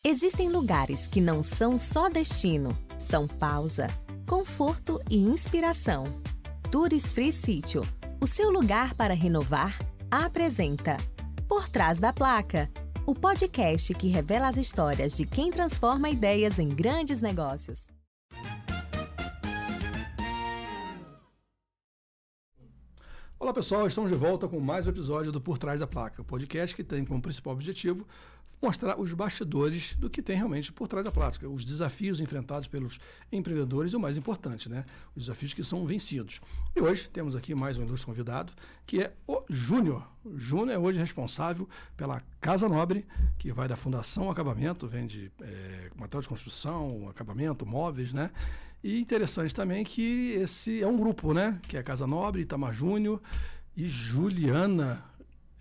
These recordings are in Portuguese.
Existem lugares que não são só destino, são pausa, conforto e inspiração. Tours Free Sítio, o seu lugar para renovar, apresenta Por Trás da Placa, o podcast que revela as histórias de quem transforma ideias em grandes negócios. Olá pessoal, estamos de volta com mais um episódio do Por Trás da Placa, o podcast que tem como principal objetivo mostrar os bastidores do que tem realmente por trás da placa, os desafios enfrentados pelos empreendedores e o mais importante, né? Os desafios que são vencidos. E hoje temos aqui mais um ilustre convidado, que é o Júnior. O Júnior é hoje responsável pela Casa Nobre, que vai da fundação ao acabamento, vende material de construção, acabamento, móveis, né? E interessante também que esse é um grupo, né? Que é a Casa Nobre, Itamar Júnior e Juliana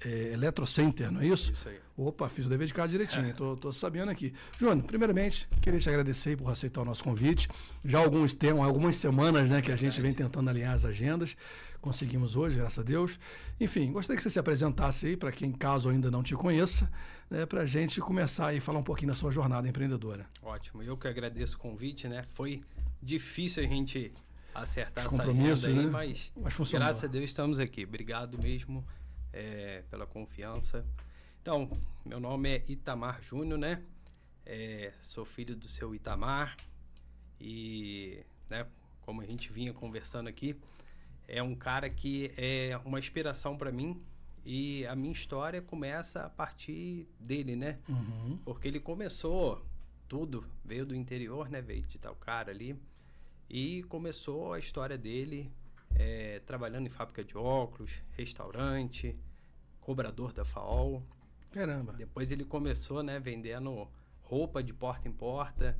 Eletrocenter, não é isso? Isso aí. Opa, fiz o dever de casa direitinho, tô sabendo aqui. Júnior, primeiramente, queria te agradecer por aceitar o nosso convite. Já algumas semanas, né, que a gente vem tentando alinhar as agendas. Conseguimos hoje, graças a Deus. Enfim, gostaria que você se apresentasse aí, para quem, caso ainda não te conheça, né, para a gente começar aí a falar um pouquinho da sua jornada empreendedora. Ótimo, eu que agradeço o convite, né? Foi difícil a gente acertar Os essa agenda aí, né? mas funcionou. Graças a Deus estamos aqui. Obrigado mesmo pela confiança. Então, meu nome é Itamar Júnior, né? Sou filho do seu Itamar e, né, como a gente vinha conversando aqui, é um cara que é uma inspiração para mim e a minha história começa a partir dele, né? Uhum. Porque ele começou tudo, veio do interior, né? Veio de Itaocara ali e começou a história dele trabalhando em fábrica de óculos, restaurante, cobrador da FAOL. Caramba. Depois ele começou, né, vendendo roupa de porta em porta.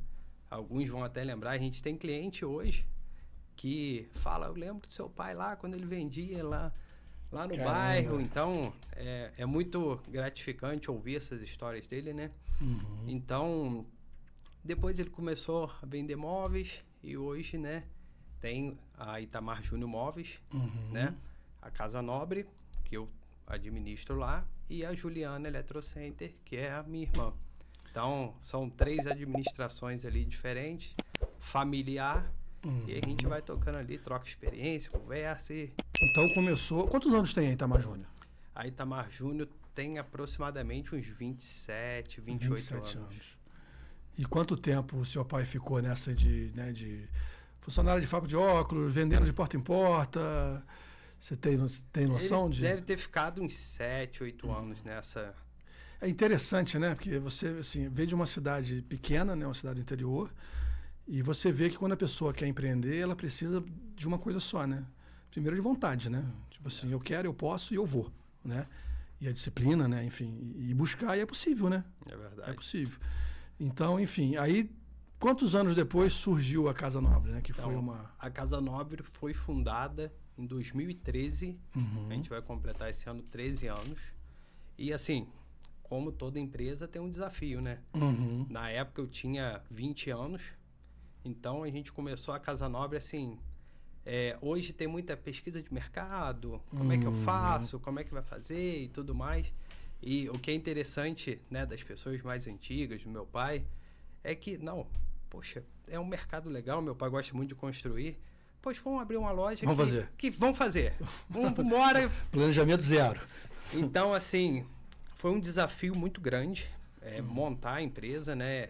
Alguns vão até lembrar, a gente tem cliente hoje que fala, eu lembro do seu pai lá, quando ele vendia lá no Caramba. bairro. Então, é muito gratificante ouvir essas histórias dele, né? Uhum. Então, depois ele começou a vender móveis e hoje, né, tem a Itamar Júnior Móveis, Uhum. né? A Casa Nobre, que eu administro lá, e a Juliana Eletrocenter, que é a minha irmã. Então, são 3 administrações ali diferentes, familiar, e a gente vai tocando ali, troca experiência, conversa e... Então começou... Quantos anos tem aí, Itamar Júnior? A Itamar Júnior tem aproximadamente uns 27, 28 anos. E quanto tempo o seu pai ficou nessa de funcionário de fábrica de óculos, vendendo de porta em porta? Você tem noção Ele de... deve ter ficado uns 7, 8 anos nessa... É interessante, né? Porque você assim, vem de uma cidade pequena, né? Uma cidade do interior, e você vê que quando a pessoa quer empreender, ela precisa de uma coisa só, né? Primeiro de vontade, né? Tipo assim, eu quero, eu posso e eu vou, né? E a disciplina, né? Enfim, e buscar, e é possível, né? É verdade. É possível. Então, enfim, aí quantos anos depois surgiu a Casa Nobre, né? Que Então, foi uma... A Casa Nobre foi fundada em 2013. Uhum. A gente vai completar esse ano 13 anos. E assim, como toda empresa tem um desafio, né? Uhum. Na época eu tinha 20 anos. Então a gente começou a Casa Nobre assim... hoje tem muita pesquisa de mercado. Como é que eu faço? Como é que vai fazer? E tudo mais. E o que é interessante, né, das pessoas mais antigas, do meu pai, é que, não, poxa, é um mercado legal, meu pai gosta muito de construir. Poxa, vamos abrir uma loja Vamos fazer. Vamos fazer. Vamos embora. Planejamento zero. Então, assim, foi um desafio muito grande montar a empresa, né?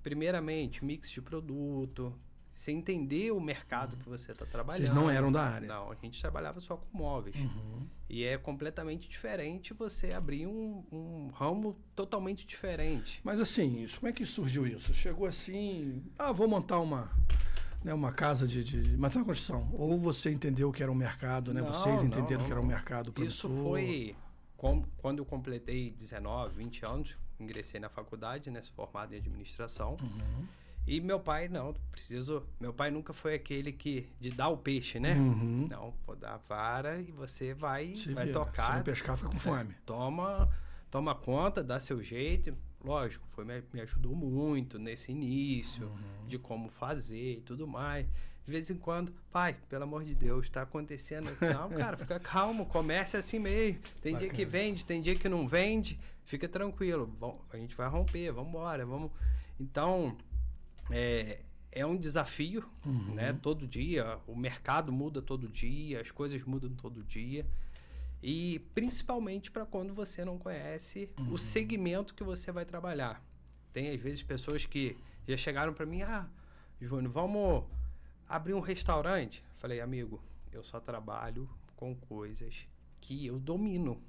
Primeiramente, mix de produto, você entender o mercado que você está trabalhando. Vocês não eram da área. Não, a gente trabalhava só com móveis. Uhum. E é completamente diferente você abrir um ramo totalmente diferente. Mas assim, como é que surgiu isso? Chegou assim, vou montar uma casa de material de construção. Ou você entendeu que era um mercado, né? Não, Vocês entenderam não. que era um mercado promissor? Isso foi quando eu completei 19, 20 anos, ingressei na faculdade, né? Formado em administração. Uhum. E meu pai, meu pai nunca foi aquele de dar o peixe, né? Uhum. Não, pô, dá a vara e você vai vira. tocar. Se não pescar, fica com fome. Toma conta, dá seu jeito. Lógico, me ajudou muito nesse início, de como fazer e tudo mais. De vez em quando, pai, pelo amor de Deus, tá acontecendo. Não, cara, fica calmo, comércio é assim mesmo. Tem dia que vende, tem dia que não vende, fica tranquilo. A gente vai romper, vamos embora, vamos. Então, é um desafio, né? Todo dia, o mercado muda todo dia, as coisas mudam todo dia. E principalmente para quando você não conhece o segmento que você vai trabalhar. Tem, às vezes, pessoas que já chegaram para mim, Júnior, vamos abrir um restaurante? Falei, amigo, eu só trabalho com coisas que eu domino.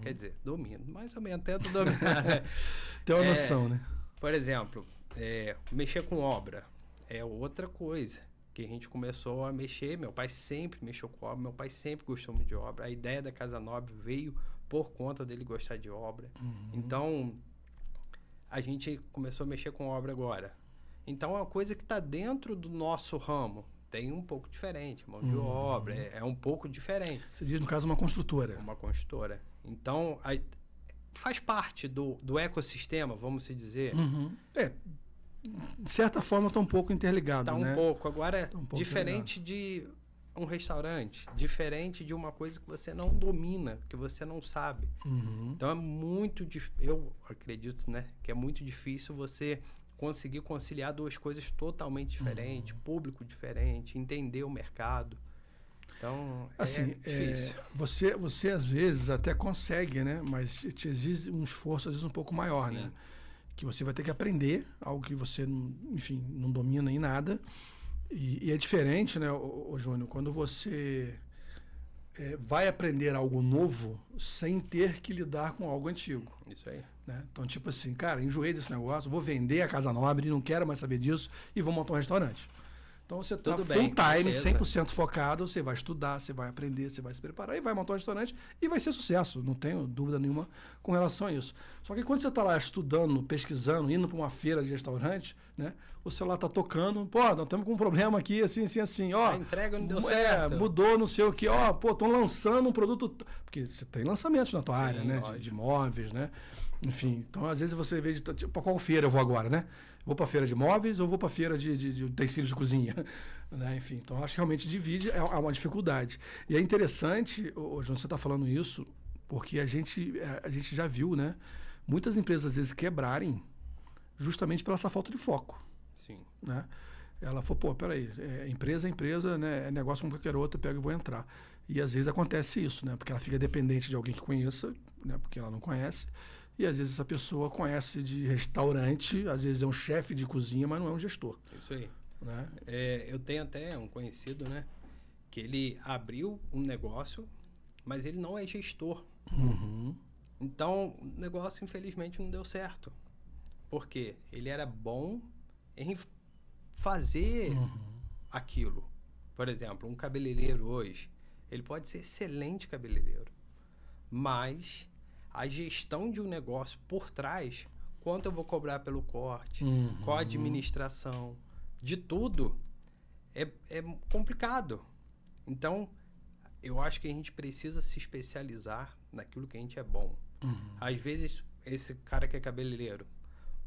Quer dizer, domino, mais ou menos, tento dominar. Tem uma noção, né? Por exemplo, mexer com obra é outra coisa que a gente começou a mexer. Meu pai sempre mexeu com obra, meu pai sempre gostou muito de obra. A ideia da Casa Nobre veio por conta dele gostar de obra. Então, a gente começou a mexer com obra agora. Então, é uma coisa que está dentro do nosso ramo. Tem um pouco diferente, mão de obra, é um pouco diferente. Você diz, no caso, uma construtora. Uma construtora. Então, faz parte do ecossistema, vamos se dizer. De certa forma, está um pouco interligado, Está né? um pouco. Agora, Tá um pouco diferente de um restaurante, diferente de uma coisa que você não domina, que você não sabe. Então, é muito difícil. Eu acredito, né, que é muito difícil você conseguir conciliar duas coisas totalmente diferentes, público diferente, entender o mercado. Então, assim, difícil. Você às vezes até consegue, né? Mas te exige um esforço às vezes um pouco maior, Sim. né? Que você vai ter que aprender algo que você, enfim, não domina em nada. E é diferente, né, ô Júnior, quando você vai aprender algo novo sem ter que lidar com algo antigo. Isso aí. Né? Então, tipo assim, cara, enjoei desse negócio, vou vender a Casa Nobre, não quero mais saber disso e vou montar um restaurante. Então, você está full time, 100% focado, você vai estudar, você vai aprender, você vai se preparar e vai montar um restaurante e vai ser sucesso, não tenho dúvida nenhuma com relação a isso. Só que quando você está lá estudando, pesquisando, indo para uma feira de restaurante, né, o celular está tocando, nós estamos com um problema aqui, assim, A entrega não deu certo. Mudou, não sei o que, estão lançando um produto, porque você tem lançamentos na tua área, né, de móveis, né, enfim, então às vezes você vê para qual feira eu vou agora, né? Vou para a feira de móveis ou vou para a feira de utensílios de cozinha? Né? Enfim, então acho que realmente divide, é uma dificuldade. E é interessante, João, você está falando isso, porque a gente já viu, né? Muitas empresas às vezes quebrarem justamente pela essa falta de foco. Sim. Né? Ela falou, peraí, empresa é empresa, né? É negócio como qualquer outro, eu pego e vou entrar. E às vezes acontece isso, né? Porque ela fica dependente de alguém que conheça, né? Porque ela não conhece. E às vezes essa pessoa conhece de restaurante, às vezes é um chefe de cozinha, mas não é um gestor. Isso aí. Né? Eu tenho até um conhecido, né? Que ele abriu um negócio, mas ele não é gestor. Então, o negócio, infelizmente, não deu certo. Por quê? Ele era bom em fazer aquilo. Por exemplo, um cabeleireiro hoje, ele pode ser excelente cabeleireiro, mas a gestão de um negócio por trás, quanto eu vou cobrar pelo corte, qual a administração, de tudo, é complicado. Então, eu acho que a gente precisa se especializar naquilo que a gente é bom. Às vezes, esse cara que é cabeleireiro,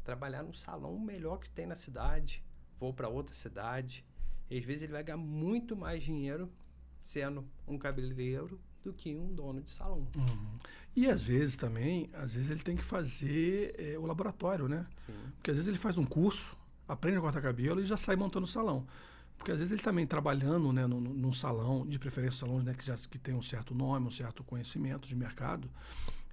trabalhar no salão melhor que tem na cidade, vou para outra cidade, e às vezes ele vai ganhar muito mais dinheiro sendo um cabeleireiro do que um dono de salão. E às vezes também, ele tem que fazer o laboratório, né? Sim. Porque às vezes ele faz um curso, aprende a cortar cabelo e já sai montando o salão. Porque às vezes ele também trabalhando, né, num salão, de preferência salões, né, que tem um certo nome, um certo conhecimento de mercado,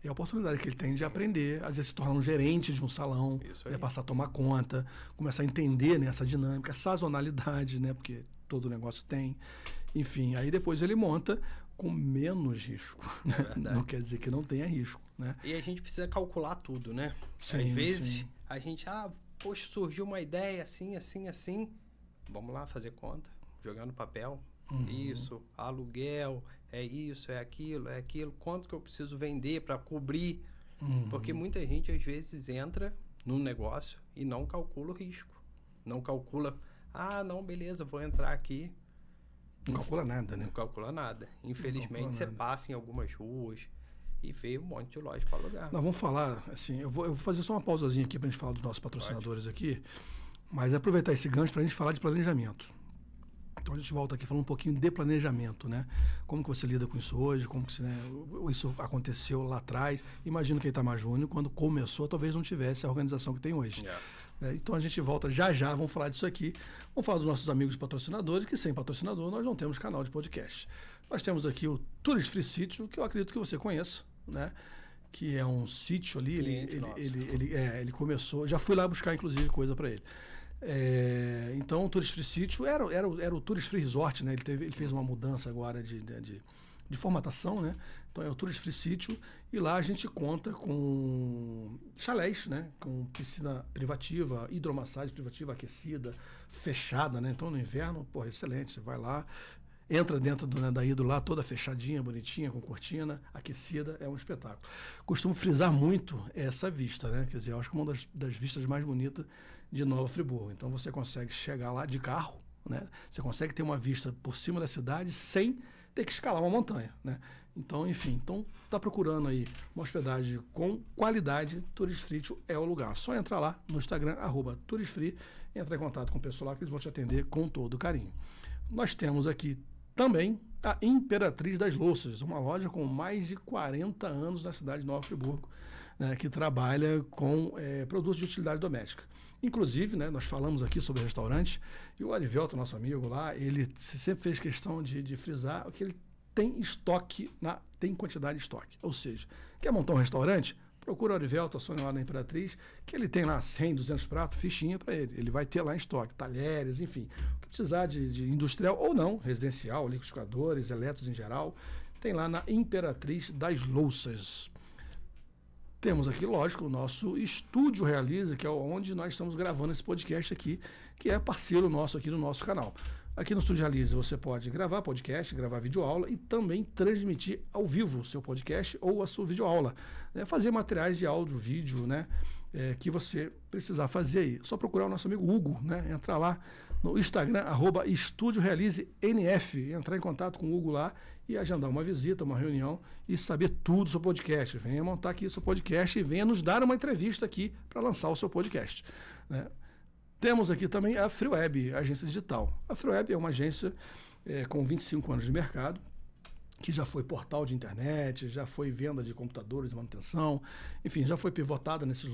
é a oportunidade que ele tem de aprender, às vezes se tornar um gerente de um salão, passar a tomar conta, começar a entender, né, essa dinâmica, a sazonalidade, né, porque todo negócio tem. Enfim, aí depois ele monta com menos risco. Né? Não quer dizer que não tenha risco. Né? E a gente precisa calcular tudo, né? Sim, às vezes sim. A gente, poxa, surgiu uma ideia assim, assim, assim. Vamos lá fazer conta, jogar no papel. Isso, aluguel, é isso, é aquilo. Quanto que eu preciso vender para cobrir? Porque muita gente às vezes entra num negócio e não calcula o risco. Não calcula, não, beleza, vou entrar aqui. Não calcula nada, né? Não calcula nada. Infelizmente, você passa em algumas ruas e vê um monte de loja para alugar. Nós vamos falar, assim, eu vou fazer só uma pausazinha aqui para a gente falar dos nossos patrocinadores aqui, mas aproveitar esse gancho para a gente falar de planejamento. Então a gente volta aqui falando um pouquinho de planejamento, né? Como que você lida com isso hoje, como que isso aconteceu lá atrás. Imagino que a Itamar Júnior, quando começou, talvez não tivesse a organização que tem hoje. Então a gente volta já, vamos falar disso aqui. Vamos falar dos nossos amigos patrocinadores, que sem patrocinador nós não temos canal de podcast. Nós temos aqui o Tourist Free Sítio, que eu acredito que você conheça, né? Que é um sítio ali, ele começou, já fui lá buscar inclusive coisa para ele. Então o Tourist Free Sítio era o Tourist Free Resort, né? Ele fez uma mudança agora de formatação, né? Então é o Tourist Free Sítio e lá a gente conta com chalés, né? Com piscina privativa, hidromassagem privativa aquecida, fechada, né? Então no inverno, pô, excelente, você vai lá, entra dentro da hidro lá, toda fechadinha, bonitinha, com cortina, aquecida, é um espetáculo. Costumo frisar muito essa vista, né? Quer dizer, eu acho que é uma das vistas mais bonitas de Nova Friburgo. Então você consegue chegar lá de carro, né? Você consegue ter uma vista por cima da cidade sem ter que escalar uma montanha, né? Então, enfim, tá procurando aí uma hospedagem com qualidade, Tourist Free é o lugar. Só entrar lá no Instagram, @touristfree, entrar em contato com o pessoal lá que eles vão te atender com todo carinho. Nós temos aqui também a Imperatriz das Louças, uma loja com mais de 40 anos na cidade de Nova Friburgo, né, que trabalha com produtos de utilidade doméstica. Inclusive, né, nós falamos aqui sobre restaurantes, e o Arivelto, nosso amigo lá, ele sempre fez questão de frisar que ele tem estoque, tem quantidade de estoque. Ou seja, quer montar um restaurante? Procura o Arivelto, a Sônia lá da Imperatriz, que ele tem lá 100, 200 pratos, fichinha para ele. Ele vai ter lá em estoque, talheres, enfim. O que precisar de industrial ou não, residencial, liquidificadores, elétricos em geral, tem lá na Imperatriz das Louças. Temos aqui, lógico, o nosso Estúdio Realiza, que é onde nós estamos gravando esse podcast aqui, que é parceiro nosso aqui no nosso canal. Aqui no Estúdio Realiza você pode gravar podcast, gravar videoaula e também transmitir ao vivo o seu podcast ou a sua videoaula, né? Fazer materiais de áudio, vídeo, né? Que você precisar fazer aí. Só procurar o nosso amigo Hugo, né? Entrar lá no Instagram, @estudiorealizenf, entrar em contato com o Hugo lá e agendar uma visita, uma reunião e saber tudo do seu podcast. Venha montar aqui o seu podcast e venha nos dar uma entrevista aqui para lançar o seu podcast, né? Temos aqui também a FreeWeb, agência digital. A FreeWeb é uma agência com 25 anos de mercado, que já foi portal de internet, já foi venda de computadores, manutenção, enfim, já foi pivotada nesses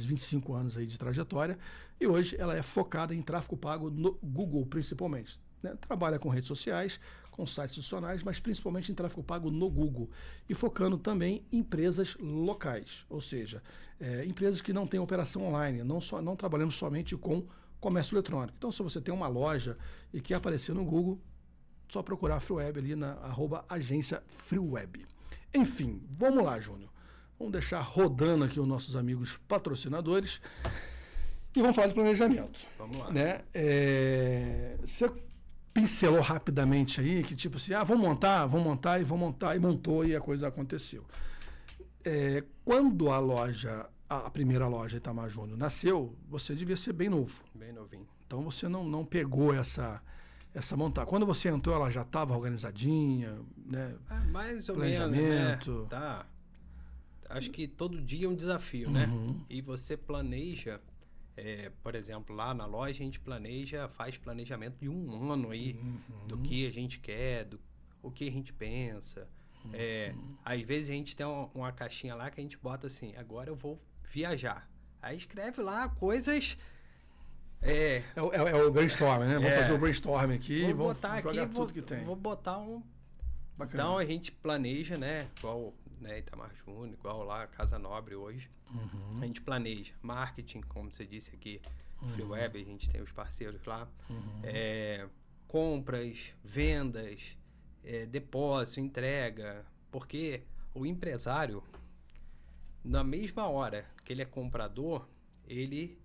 25 anos aí de trajetória, e hoje ela é focada em tráfego pago no Google, principalmente, né? Trabalha com redes sociais, com sites institucionais, mas principalmente em tráfego pago no Google, e focando também em empresas locais, ou seja, empresas que não têm operação online, não trabalhamos somente com comércio eletrônico. Então, se você tem uma loja e quer aparecer no Google, só procurar a FreeWeb ali na @agência FreeWeb. Enfim, vamos lá, Júnior. Vamos deixar rodando aqui os nossos amigos patrocinadores e vamos falar de planejamento. Vamos lá. Né? Você pincelou rapidamente aí que tipo assim, vamos montar, e montou e a coisa aconteceu. Quando a primeira loja Itamar Júnior nasceu, você devia ser bem novo. Bem novinho. Então você não pegou essa montagem. Quando você entrou, ela já estava organizadinha, né? Mais ou planejamento. Menos, né? Tá. Acho que todo dia é um desafio, né? E você planeja, por exemplo, lá na loja a gente faz planejamento de um ano aí, do que a gente quer, o que a gente pensa. Às vezes a gente tem uma caixinha lá que a gente bota assim, agora eu vou viajar. Aí escreve lá coisas... É o brainstorm, né? Vamos fazer o brainstorm aqui e vamos botar jogar aqui, tudo que tem. Vou botar um... Bacana. Então a gente planeja, né? Igual, né, Itamar Júnior, igual lá Casa Nobre hoje. A gente planeja marketing, como você disse aqui, FreeWeb, a gente tem os parceiros lá. Compras, vendas, depósito, entrega. Porque o empresário, na mesma hora que ele é comprador, ele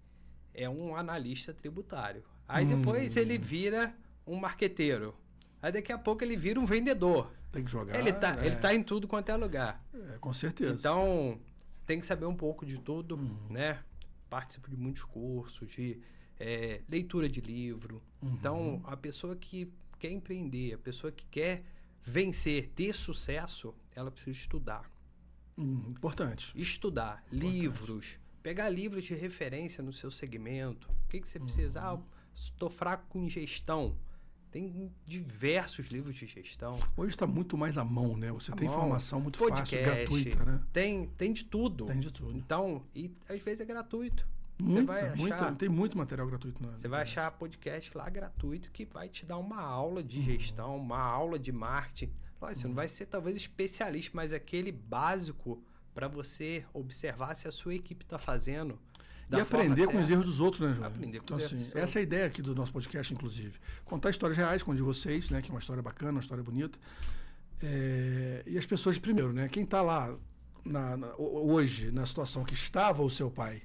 é um analista tributário. Aí depois ele vira um marqueteiro. Aí daqui a pouco ele vira um vendedor. Tem que jogar. Ele tá em tudo quanto é lugar. Com certeza. Então, tem que saber um pouco de tudo, né? Participo de muitos cursos, de leitura de livro. Então, a pessoa que quer empreender, a pessoa que quer vencer, ter sucesso, ela precisa estudar. Importante. Estudar. Livros. Pegar livros de referência no seu segmento. O que você precisa? Estou fraco com gestão. Tem diversos livros de gestão. Hoje está muito mais à mão, né? Você tem informação muito podcast, fácil, gratuita, né? Tem de tudo. Tem de tudo. Então, e às vezes é gratuito. Tem muito material gratuito. Você vai achar podcast lá gratuito que vai te dar uma aula de gestão, uma aula de marketing. Lógico, você não vai ser talvez especialista, mas aquele básico para você observar se a sua equipe está fazendo. E aprender com os erros dos outros, né, João? Aprender com então, os erros dos essa é a ideia aqui do nosso podcast, inclusive. Contar histórias reais, como a de vocês, né? Que é uma história bacana, uma história bonita. E as pessoas, primeiro, né? Quem está lá hoje, na situação que estava o seu pai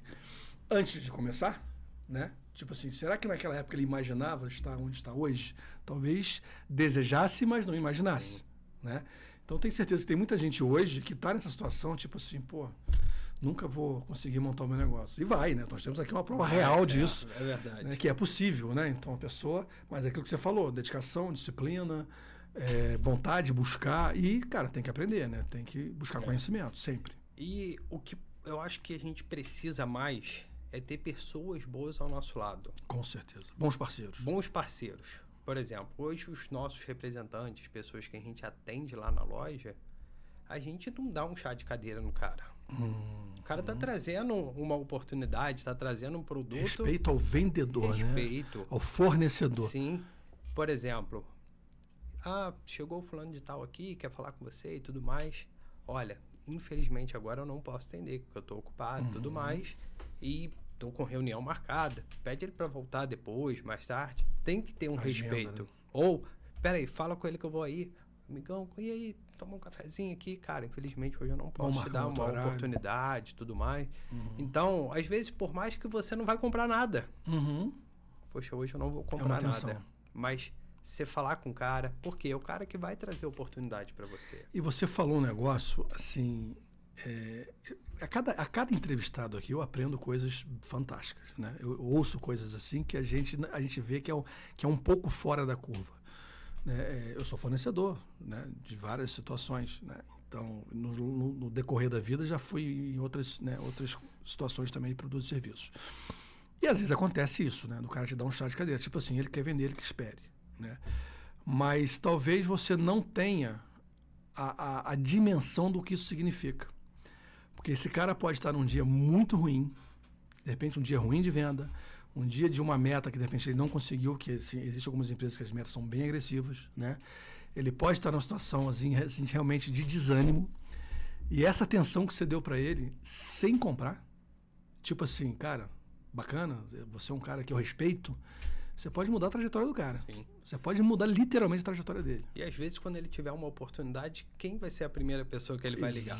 antes de começar, né? Tipo assim, será que naquela época ele imaginava estar onde está hoje? Talvez desejasse, mas não imaginasse, né? Então, tenho certeza que tem muita gente hoje que está nessa situação, tipo assim, pô, nunca vou conseguir montar o meu negócio. E vai, né? Nós temos aqui uma prova real disso. É verdade. Né? Que é possível, né? Então, a pessoa... Mas é aquilo que você falou, dedicação, disciplina, vontade, buscar. E, cara, tem que aprender, né? Tem que buscar conhecimento, sempre. E o que eu acho que a gente precisa mais é ter pessoas boas ao nosso lado. Com certeza. Bons parceiros. Bons parceiros. Por exemplo, hoje os nossos representantes, pessoas que a gente atende lá na loja, a gente não dá um chá de cadeira no cara. O cara tá trazendo uma oportunidade, tá trazendo um produto... Respeito ao vendedor, respeito, né? Ao fornecedor. Sim. Por exemplo, chegou o fulano de tal aqui, quer falar com você e tudo mais. Olha, infelizmente agora eu não posso atender, porque eu tô ocupado e tudo mais. E tô com reunião marcada. Pede ele para voltar depois, mais tarde. Tem que ter um respeito. Né? Ou, peraí, fala com ele que eu vou aí. Amigão, e aí? Toma um cafezinho aqui. Cara, infelizmente hoje eu não posso te dar uma oportunidade e tudo mais. Então, às vezes, por mais que você não vai comprar nada. Poxa, hoje eu não vou comprar nada. Mas você falar com o cara, porque é o cara que vai trazer oportunidade para você. E você falou um negócio, assim... A cada entrevistado aqui eu aprendo coisas fantásticas, né? Eu ouço coisas assim que a gente vê que é um pouco fora da curva. Né? Eu sou fornecedor, né, de várias situações, né? Então, no decorrer da vida já fui em outras situações também de produtos e serviços. E às vezes acontece isso, né? Do cara te dá um chá de cadeira, tipo assim, ele quer vender, ele que espere, né? Mas talvez você não tenha a dimensão do que isso significa. Porque esse cara pode estar num dia muito ruim, de repente um dia ruim de venda, um dia de uma meta que de repente ele não conseguiu, que assim, existem algumas empresas que as metas são bem agressivas, né? Ele pode estar numa situação assim, realmente de desânimo, e essa atenção que você deu para ele sem comprar, tipo assim, cara, bacana, você é um cara que eu respeito, você pode mudar a trajetória do cara. Sim. Você pode mudar literalmente a trajetória dele. E às vezes quando ele tiver uma oportunidade, quem vai ser a primeira pessoa que ele vai ligar?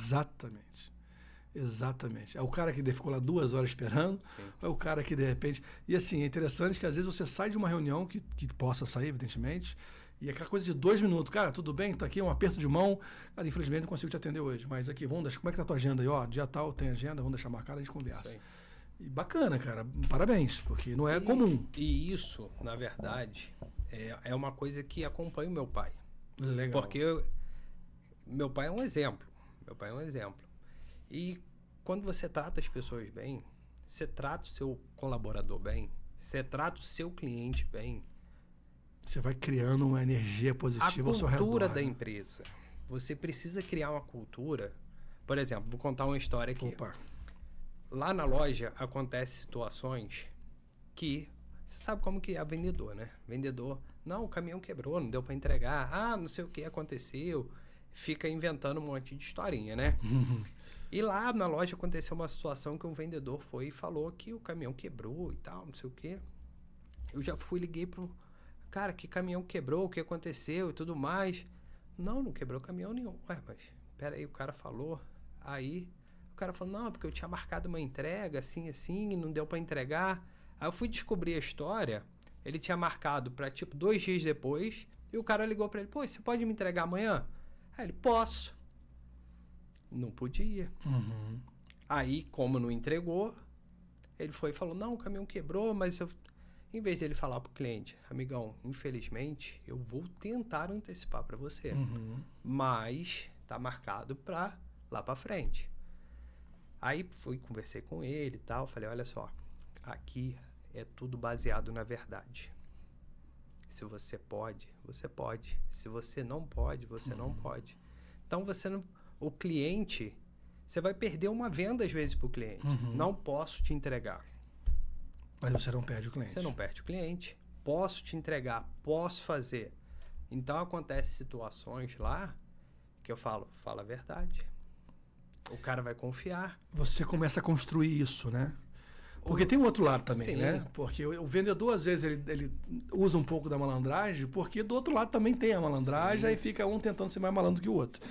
Exatamente. É o cara que ficou lá 2 horas esperando, é o cara que de repente... E assim, é interessante que às vezes você sai de uma reunião, que possa sair, evidentemente, e aquela coisa de 2 minutos, cara, tudo bem? Tá aqui um aperto de mão, cara, infelizmente não consigo te atender hoje, mas aqui, como é que tá a tua agenda aí? Ó, dia tal, tem agenda, vamos deixar marcada, a gente conversa. Sim. E bacana, cara, parabéns, porque não é comum. E isso, na verdade, é uma coisa que acompanha o meu pai. Legal. Porque meu pai é um exemplo. E quando você trata as pessoas bem, você trata o seu colaborador bem, você trata o seu cliente bem. Você vai criando uma energia positiva ao seu redor. A cultura da empresa. Você precisa criar uma cultura. Por exemplo, vou contar uma história aqui. Opa. Lá na loja acontecem situações que... Você sabe como que é vendedor, né? Vendedor, não, o caminhão quebrou, não deu para entregar. Não sei o que aconteceu. Fica inventando um monte de historinha, né? E lá na loja aconteceu uma situação que um vendedor foi e falou que o caminhão quebrou e tal, não sei o quê. Eu já liguei pro... Cara, que caminhão quebrou, o que aconteceu e tudo mais. Não quebrou caminhão nenhum. Ué, mas peraí, o cara falou. Aí o cara falou, não, porque eu tinha marcado uma entrega, assim, e não deu para entregar. Aí eu fui descobrir a história, ele tinha marcado para, 2 dias depois, e o cara ligou para ele, pô, você pode me entregar amanhã? Aí ele, posso. Não podia. Aí, como não entregou, ele foi e falou, não, o caminhão quebrou, mas eu... Em vez de ele falar pro cliente, amigão, infelizmente, eu vou tentar antecipar para você, mas tá marcado para lá para frente. Aí conversei com ele e tal, falei, olha só, aqui é tudo baseado na verdade. Se você pode, você pode. Se você não pode, você não pode. Então, o cliente, você vai perder uma venda às vezes para o cliente. Não posso te entregar. Mas você não perde o cliente. Você não perde o cliente. Posso te entregar, posso fazer. Então, acontecem situações lá que eu falo, fala a verdade. O cara vai confiar. Você começa a construir isso, né? Porque tem um outro lado também, Sim. né? Porque o vendedor, às vezes, ele usa um pouco da malandragem, porque do outro lado também tem a malandragem, Sim. aí fica um tentando ser mais malandro que o outro.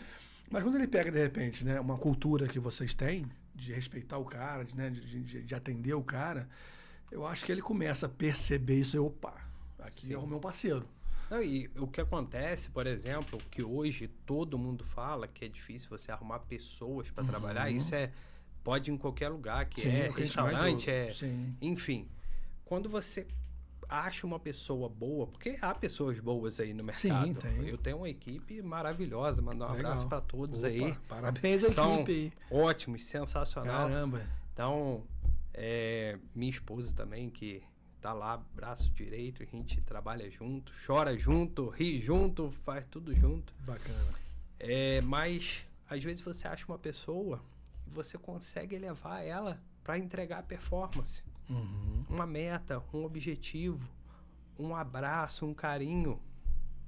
Mas quando ele pega, de repente, né, uma cultura que vocês têm, de respeitar o cara, de atender o cara, eu acho que ele começa a perceber isso e, opa, aqui é o meu parceiro. Não, e o que acontece, por exemplo, que hoje todo mundo fala que é difícil você arrumar pessoas para trabalhar, isso pode ir em qualquer lugar, que Sim, é o que a gente mais restaurante, ouve. Sim. enfim. Quando você acha uma pessoa boa, porque há pessoas boas aí no mercado. Sim, tem. Eu tenho uma equipe maravilhosa, mandar um Legal. abraço para todos Opa, aí. parabéns à São equipe. ótimos, sensacional. Caramba. Então, minha esposa também, que tá lá, braço direito, a gente trabalha junto, chora junto, ri junto, faz tudo junto. Bacana. Mas, às vezes, você acha uma pessoa e você consegue levar ela para entregar performance. Uma meta, um objetivo, um abraço, um carinho.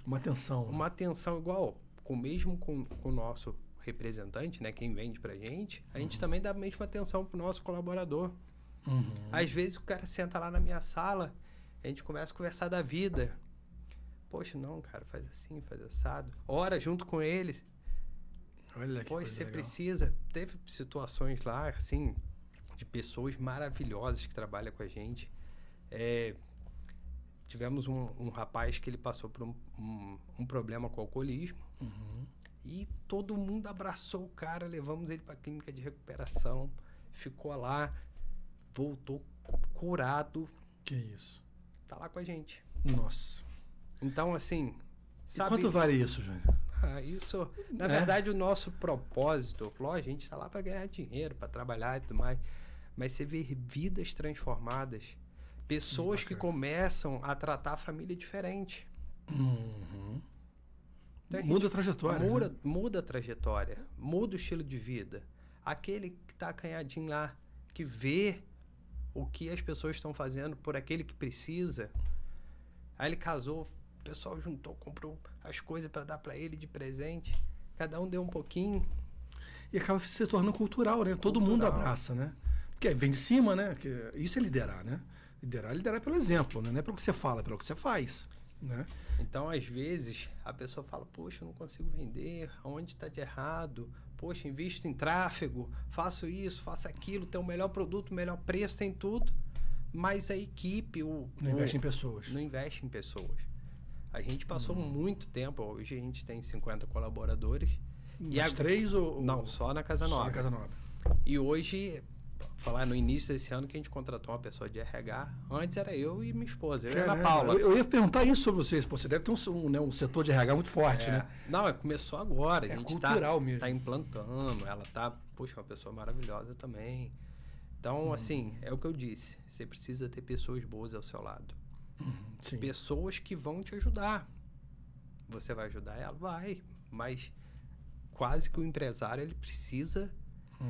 Uma atenção. Uma atenção igual, mesmo com o nosso representante, né, quem vende pra gente, a gente também dá a mesma atenção pro nosso colaborador. Às vezes o cara senta lá na minha sala, a gente começa a conversar da vida. Poxa, não, cara, faz assim, faz assado. Ora junto com eles. Olha que Poxa, coisa você legal. precisa. Teve situações lá, assim, de pessoas maravilhosas que trabalham com a gente. Tivemos um rapaz que ele passou por um problema com o alcoolismo. E todo mundo abraçou o cara, levamos ele para a clínica de recuperação, ficou lá, voltou curado, Que isso. tá lá com a gente. Nossa. Então, assim, E sabe... quanto vale isso, Júnior? Isso, na verdade, o nosso propósito, lógico, a gente tá lá para ganhar dinheiro, para trabalhar e tudo mais, mas você vê vidas transformadas, pessoas que começam a tratar a família diferente. Então, Muda a trajetória. né? Muda a trajetória, muda o estilo de vida. Aquele que tá acanhadinho lá, que vê o que as pessoas estão fazendo por aquele que precisa. Aí ele casou, o pessoal juntou, comprou as coisas para dar para ele de presente. Cada um deu um pouquinho. E acaba se tornando cultural, né? Todo mundo abraça, né? Porque vem de cima, né? Que isso é liderar, né? Liderar pelo exemplo, né? Não é pelo que você fala, é pelo que você faz, né? Então, às vezes, a pessoa fala, poxa, eu não consigo vender, onde está de errado? Poxa, invisto em tráfego, faço isso, faço aquilo, tem o melhor produto, o melhor preço, tem tudo. Mas a equipe... Não investe em pessoas. Não investe em pessoas. A gente passou muito tempo, hoje a gente tem 50 colaboradores. Os 3 ou... Não, só na Casa Nova. Só na Casa Nova. E hoje, falar no início desse ano que a gente contratou uma pessoa de RH. Antes era eu e minha esposa, eu e a Ana Paula. Eu ia perguntar isso sobre vocês. Pô, você deve ter um setor de RH muito forte, né? Não, começou agora. É A gente cultural mesmo. tá implantando. Ela tá, poxa, uma pessoa maravilhosa também. Então, assim, é o que eu disse. Você precisa ter pessoas boas ao seu lado. Sim. Pessoas que vão te ajudar. Você vai ajudar ela? Vai. Mas quase que o empresário, ele precisa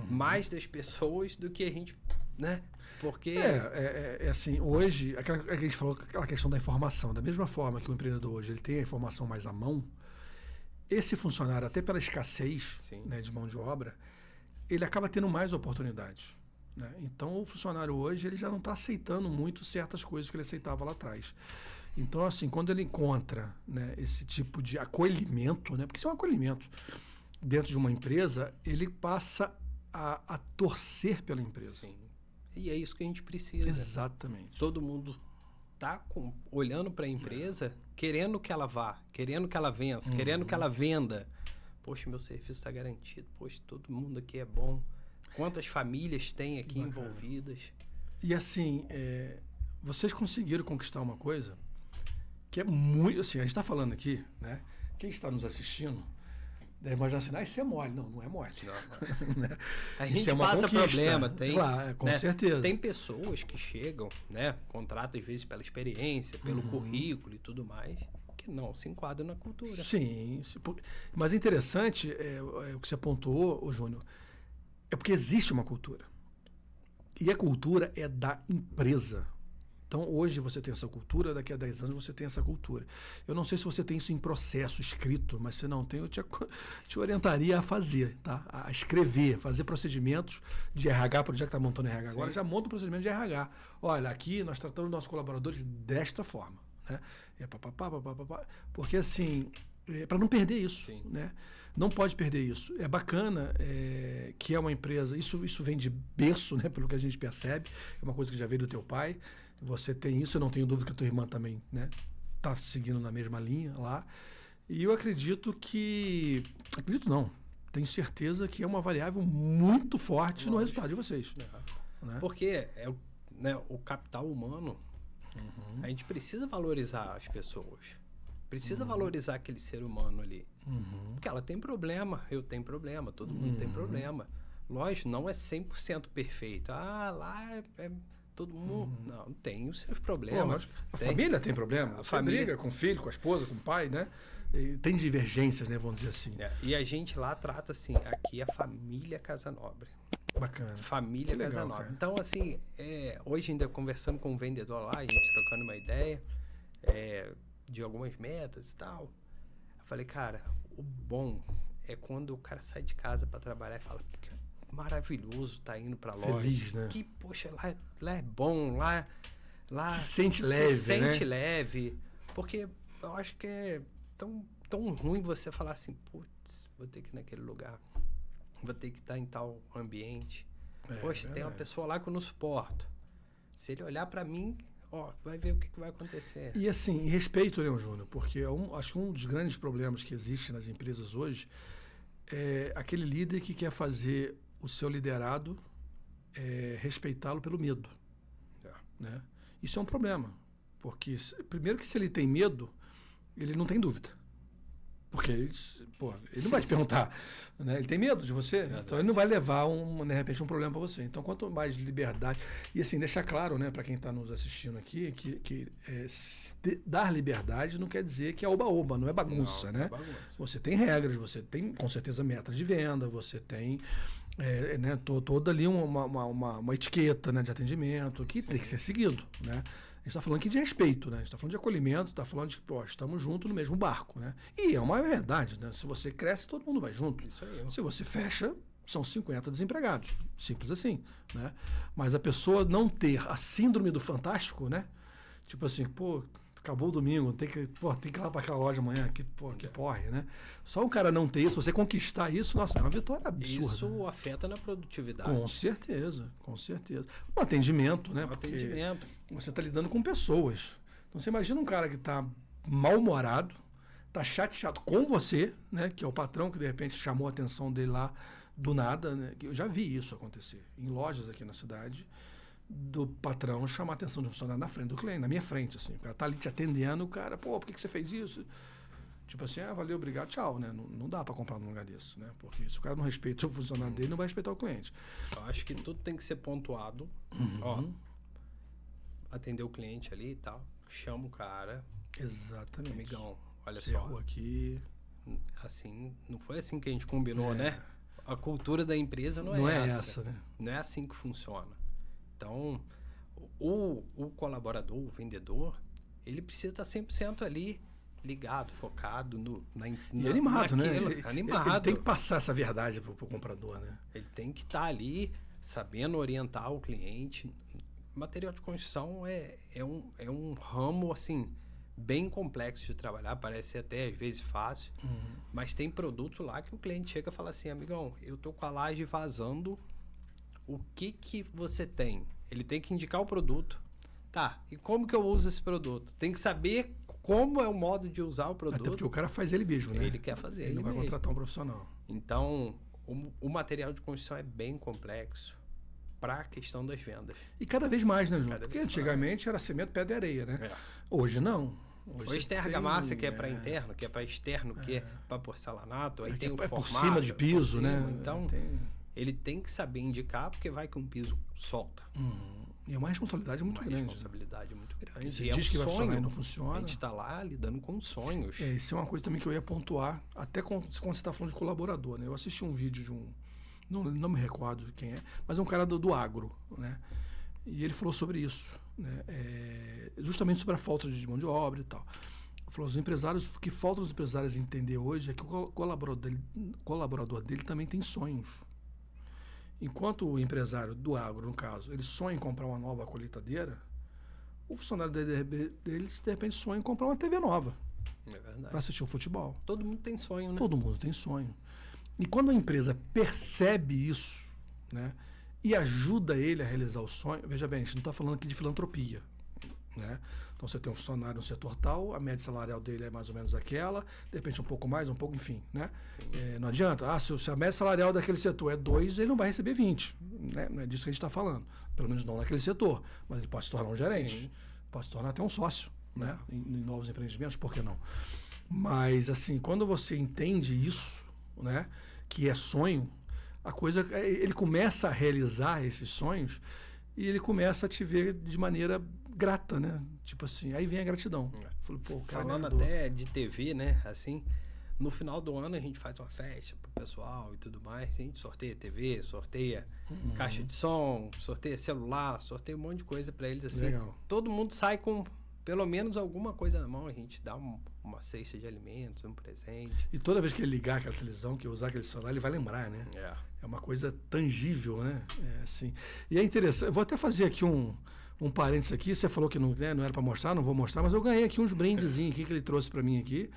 mais das pessoas do que a gente, né? Porque... É assim, hoje, a gente falou aquela questão da informação, da mesma forma que o empreendedor hoje ele tem a informação mais à mão, esse funcionário, até pela escassez, né, de mão de obra, ele acaba tendo mais oportunidades. Né? Então, o funcionário hoje ele já não está aceitando muito certas coisas que ele aceitava lá atrás. Então, assim, quando ele encontra, né, esse tipo de acolhimento, né, porque isso é um acolhimento dentro de uma empresa, ele passa a torcer pela empresa. Sim. E é isso que a gente precisa. Exatamente. Todo mundo tá olhando para a empresa, querendo que ela vá, querendo que ela vença, querendo que ela venda. Poxa, meu serviço está garantido. Poxa, todo mundo aqui é bom. Quantas famílias tem aqui envolvidas? E assim, vocês conseguiram conquistar uma coisa que é muito... Assim, a gente está falando aqui, né? Quem está nos assistindo Deve imaginar assim, isso é mole. Não, não é mole. Não. Né? A Isso gente é uma passa conquista. problema, tem. Claro, com né, certeza. Tem pessoas que chegam, né? Contratam às vezes pela experiência, pelo currículo e tudo mais, que não se enquadram na cultura. Sim. Mas interessante o que você apontou, ô Júnior, é porque existe uma cultura. E a cultura é da empresa. Então, hoje você tem essa cultura, daqui a 10 anos você tem essa cultura. Eu não sei se você tem isso em processo escrito, mas se não tem, eu te orientaria a fazer, tá? A escrever, fazer procedimentos de RH, por já que está montando RH Sim. agora, já monta um procedimento de RH. Olha, aqui nós tratamos nossos colaboradores desta forma, né? Porque assim, para não perder isso, Sim. né? Não pode perder isso. É bacana que é uma empresa, isso vem de berço, né? Pelo que a gente percebe, é uma coisa que já veio do teu pai. Você tem isso, eu não tenho dúvida que a tua irmã também, né, tá seguindo na mesma linha lá. E eu acredito não, tenho certeza que é uma variável muito forte no resultado de vocês. Né? Porque o capital humano, a gente precisa valorizar as pessoas. Precisa valorizar aquele ser humano ali. Porque ela tem problema, eu tenho problema, todo mundo tem problema. Lógico, não é 100% perfeito. Lá é todo mundo. Não, tem os seus problemas. A família tem problema. A família briga com o filho, com a esposa, com o pai, né? E tem divergências, né? Vamos dizer assim. E a gente lá trata assim, aqui a família Casa Nobre. Bacana. Família Que Casa legal, Nobre. cara. Então, assim, hoje ainda conversando com um vendedor lá, a gente trocando uma ideia de algumas metas e tal. Eu falei, cara, o bom é quando o cara sai de casa para trabalhar e fala, que maravilhoso tá indo pra loja. Feliz, né? Que, poxa, lá é bom, lá se sente leve, se sente né? leve. Porque eu acho que é tão ruim você falar assim, putz, vou ter que ir naquele lugar. Vou ter que estar em tal ambiente. Poxa, tem uma pessoa lá que eu não suporto. Se ele olhar pra mim, vai ver o que vai acontecer. E assim, respeito, né, Júnior? Porque acho que um dos grandes problemas que existe nas empresas hoje é aquele líder que quer fazer o seu liderado respeitá-lo pelo medo. Né? Isso é um problema. Porque, primeiro que se ele tem medo, ele não tem dúvida. Porque ele não vai te perguntar. Né? Ele tem medo de você. Então ele não vai levar, de repente, um problema para você. Então, quanto mais liberdade... E assim, deixar claro, né, para quem está nos assistindo aqui, que dar liberdade não quer dizer que é oba-oba, não é bagunça. Não, né? é bagunça. Você tem regras, você tem, com certeza, metas de venda, você tem né, toda ali uma etiqueta, né, de atendimento que tem que ser seguido. Né? A gente está falando aqui de respeito, né? A gente está falando de acolhimento, está falando de que estamos juntos no mesmo barco, né? E é uma verdade, né? Se você cresce, todo mundo vai junto. Isso aí. Se você fecha, são 50 desempregados. Simples assim, né? Mas a pessoa não ter a síndrome do fantástico, né? Tipo assim, acabou o domingo, tem que ir lá para aquela loja amanhã, que porre, né? Só o cara não ter isso, você conquistar isso, nossa, é uma vitória absurda. Isso né? afeta na produtividade. Com certeza, com certeza. O atendimento, né? Porque você está lidando com pessoas. Então você imagina um cara que está mal-humorado, está chateado com você, né? Que é o patrão que de repente chamou a atenção dele lá do nada, né? Eu já vi isso acontecer em lojas aqui na cidade, do patrão chamar a atenção de um funcionário na frente do cliente, na minha frente, assim. O cara tá ali te atendendo, o cara, por que você fez isso? Tipo assim, valeu, obrigado, tchau, né? Não dá para comprar num lugar desse, né? Porque se o cara não respeita o funcionário dele, não vai respeitar o cliente. Eu acho que tudo tem que ser pontuado. Atender o cliente ali e tal. Chama o cara. Exatamente. Amigão, olha Você só. errou aqui. Assim, não foi assim que a gente combinou, né? A cultura da empresa não é essa. Né? Não é assim que funciona. Então, o colaborador, o vendedor, ele precisa estar 100% ali, ligado, focado e animado, né? Animado. Ele tem que passar essa verdade pro comprador, né? Ele tem que estar ali, sabendo orientar o cliente. Material de construção é um ramo, assim, bem complexo de trabalhar, parece até às vezes fácil, mas tem produto lá que o cliente chega e fala assim, amigão, eu tô com a laje vazando, o que você tem? Ele tem que indicar o produto. Tá, e como que eu uso esse produto? Tem que saber como é o modo de usar o produto. Até porque o cara faz ele mesmo, né? Ele quer fazer ele não vai contratar um profissional. Então, o material de construção é bem complexo para a questão das vendas. E cada vez mais, né, João? Porque antigamente era cimento, pedra e areia, né? Hoje não. Hoje tem argamassa que é para interno, que é para externo, que é para porcelanato, aí tem o formato. Por cima de piso, né? Então, ele tem que saber indicar, porque vai que um piso solta. E é uma responsabilidade muito grande. Você diz que vai funcionar e não funciona. A gente está lá lidando com sonhos. Isso é uma coisa também que eu ia pontuar, até quando você está falando de colaborador, né? Eu assisti um vídeo de não me recordo de quem é, mas é um cara do agro, né? E ele falou sobre isso, né? Justamente sobre a falta de mão de obra e tal. Ele falou, o que falta os empresários entender hoje é que o colaborador dele também tem sonhos. Enquanto o empresário do agro, no caso, ele sonha em comprar uma nova colheitadeira, o funcionário dele, de repente, sonha em comprar uma TV nova. É verdade. Para assistir o futebol. Todo mundo tem sonho, né? Todo mundo tem sonho. E quando a empresa percebe isso, né, e ajuda ele a realizar o sonho, veja bem, a gente não está falando aqui de filantropia, né? Então você tem um funcionário no setor tal, a média salarial dele é mais ou menos aquela, de repente um pouco mais, um pouco, enfim, né? Não adianta, se a média salarial daquele setor é 2, ele não vai receber 20, né? Não é disso que a gente está falando, pelo menos não naquele setor, mas ele pode se tornar um gerente, Sim. pode se tornar até um sócio, né? Em novos empreendimentos, por que não? Mas assim, quando você entende isso, né, que é sonho, a coisa, ele começa a realizar esses sonhos e ele começa a te ver de maneira grata, né? Tipo assim, aí vem a gratidão. Falei, pô, cara, falando até de TV, né? Assim, no final do ano a gente faz uma festa pro pessoal e tudo mais. A gente sorteia TV, sorteia caixa de som, sorteia celular, sorteia um monte de coisa para eles assim. Legal. Todo mundo sai com pelo menos alguma coisa na mão, a gente dá uma cesta de alimentos, um presente. E toda vez que ele ligar aquela televisão, que usar aquele celular, ele vai lembrar, né? É uma coisa tangível, né? Assim. E é interessante, eu vou até fazer aqui um parênteses aqui, você falou que não era para mostrar, não vou mostrar, mas eu ganhei aqui uns brindezinhos aqui que ele trouxe para mim aqui,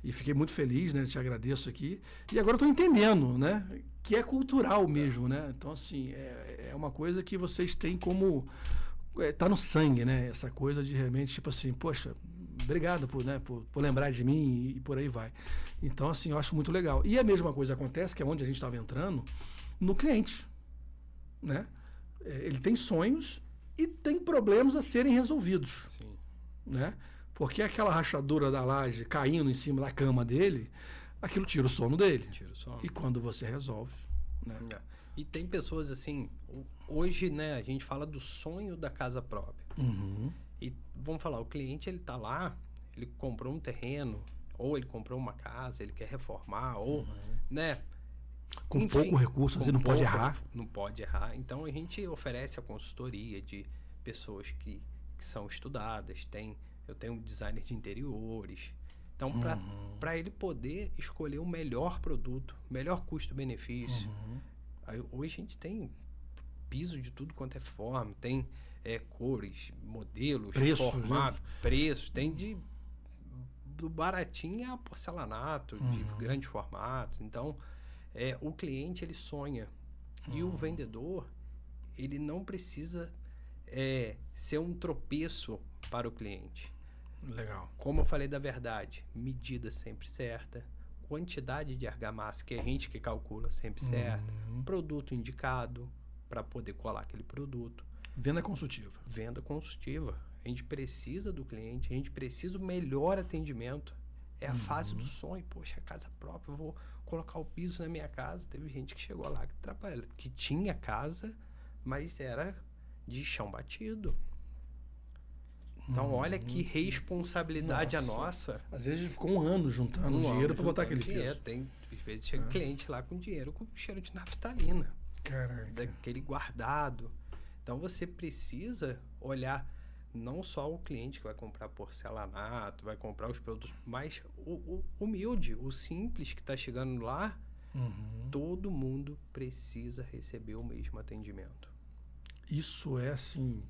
e fiquei muito feliz, né? Te agradeço aqui. E agora eu estou entendendo, né? Que é cultural mesmo, né? Então, assim, é uma coisa que vocês têm como... tá no sangue, né? Essa coisa de realmente, tipo assim, poxa, obrigado por lembrar de mim e por aí vai. Então, assim, eu acho muito legal. E a mesma coisa acontece, que é onde a gente estava entrando, no cliente, né? Ele tem sonhos e tem problemas a serem resolvidos. Sim. Né? Porque aquela rachadura da laje caindo em cima da cama dele, aquilo tira o sono dele. Tira o sono. E quando você resolve, né? E tem pessoas assim, hoje, né, a gente fala do sonho da casa própria. E vamos falar, o cliente, ele tá lá, ele comprou um terreno, ou ele comprou uma casa, ele quer reformar, ou, né? Com enfim, pouco recurso, você não pode errar. Não pode errar. Então, a gente oferece a consultoria de pessoas que são estudadas. Eu tenho um designer de interiores. Então, para ele poder escolher o melhor produto, melhor custo-benefício. Hoje a gente tem piso de tudo quanto é forma, tem cores, modelos, preços, formato, né? preços, tem do baratinho a porcelanato, de grandes formatos. Então, o cliente, ele sonha. E o vendedor, ele não precisa ser um tropeço para o cliente. Legal. Como eu falei da verdade, medida sempre certa, quantidade de argamassa que a gente que calcula sempre certa, produto indicado para poder colar aquele produto. Venda consultiva. Venda consultiva. A gente precisa do cliente, a gente precisa do melhor atendimento. É a fase do sonho. Poxa, casa própria, eu vou colocar o piso na minha casa. Teve gente que chegou lá que tinha casa, mas era de chão batido. Então, olha que responsabilidade a nossa. Às vezes ficou um ano juntando dinheiro para botar aquele piso. Às vezes chega cliente lá com dinheiro com cheiro de naftalina. Caraca. Daquele guardado. Então, você precisa olhar não só o cliente que vai comprar porcelanato, vai comprar os produtos, mas o humilde, o simples que está chegando lá, todo mundo precisa receber o mesmo atendimento. Isso é, assim...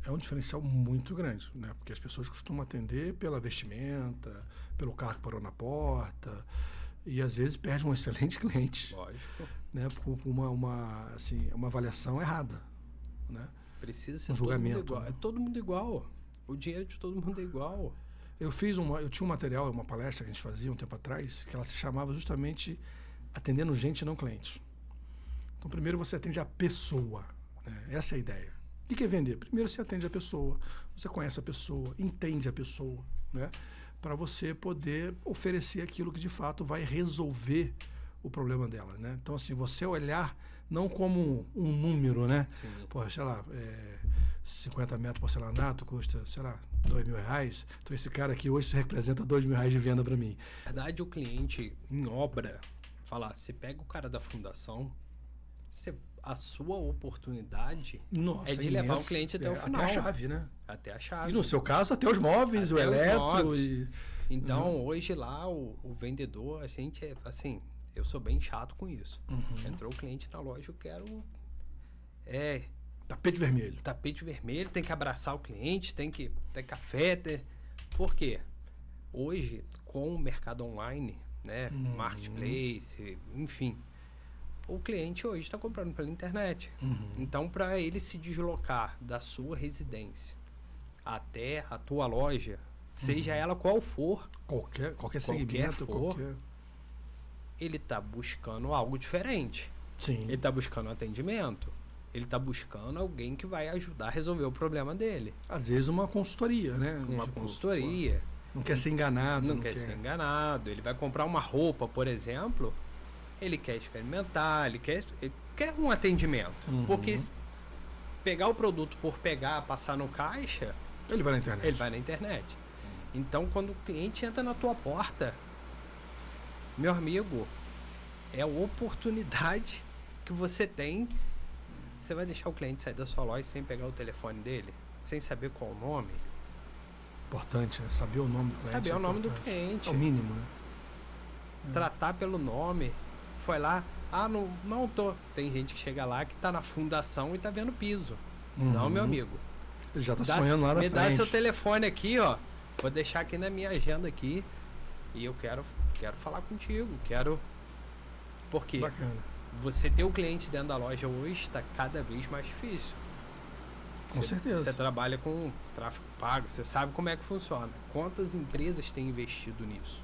é um diferencial muito grande, né? Porque as pessoas costumam atender pela vestimenta, pelo carro que parou na porta, e às vezes perde um excelente cliente. Lógico. Né? Por uma avaliação errada, né? Precisa ser julgamento, todo mundo igual. né? É todo mundo igual. O dinheiro de todo mundo é igual. Eu tinha um material, uma palestra que a gente fazia um tempo atrás, que ela se chamava justamente Atendendo Gente, Não Cliente. Então, primeiro você atende a pessoa, né? Essa é a ideia. O que é vender? Primeiro você atende a pessoa, você conhece a pessoa, entende a pessoa, né? Para você poder oferecer aquilo que de fato vai resolver o problema dela, né? Então, assim, você olhar não como um número, né? Sim. Pô, sei lá, 50 metros de porcelanato custa, sei lá, R$2.000. Então, esse cara aqui hoje representa R$2.000 de venda para mim. Na verdade, o cliente em obra, falar, você pega o cara da fundação, a sua oportunidade Nossa, é de imenso. levar o cliente até o final. Até a chave, né? Até a chave. E no seu caso, até os móveis, Até o os eletro. móveis. Então, hoje lá, o vendedor, a gente é assim, eu sou bem chato com isso. Entrou o cliente na loja, eu quero... Tapete vermelho. Tapete vermelho, tem que abraçar o cliente, tem que ter café. Por quê? Hoje, com o mercado online, né? Marketplace, enfim... O cliente hoje está comprando pela internet. Então, para ele se deslocar da sua residência até a tua loja, seja ela qual for, Qualquer segmento, ele está buscando algo diferente. Sim. Ele está buscando atendimento. Ele está buscando alguém que vai ajudar a resolver o problema dele. Às vezes uma consultoria, né? Uma consultoria. Pô, não quer ser enganado. Não quer ser enganado. Ele vai comprar uma roupa, por exemplo... Ele quer experimentar, ele quer um atendimento. Porque se pegar o produto por pegar, passar no caixa... Ele vai na internet. Ele vai na internet. Então, quando o cliente entra na tua porta, meu amigo, é a oportunidade que você tem. Você vai deixar o cliente sair da sua loja sem pegar o telefone dele? Sem saber qual o nome? Importante, né? Saber o nome do cliente. Saber o nome do cliente. É o mínimo, né? Tratar pelo nome... Foi lá, não tô. Tem gente que chega lá que tá na fundação e tá vendo piso. Não, meu amigo. Ele já tá sonhando lá na frente. Me dá seu telefone aqui, ó. Vou deixar aqui na minha agenda aqui. E eu quero falar contigo. Porque bacana. Você ter o cliente dentro da loja hoje está cada vez mais difícil. Com certeza. Você trabalha com tráfego pago, você sabe como é que funciona. Quantas empresas têm investido nisso?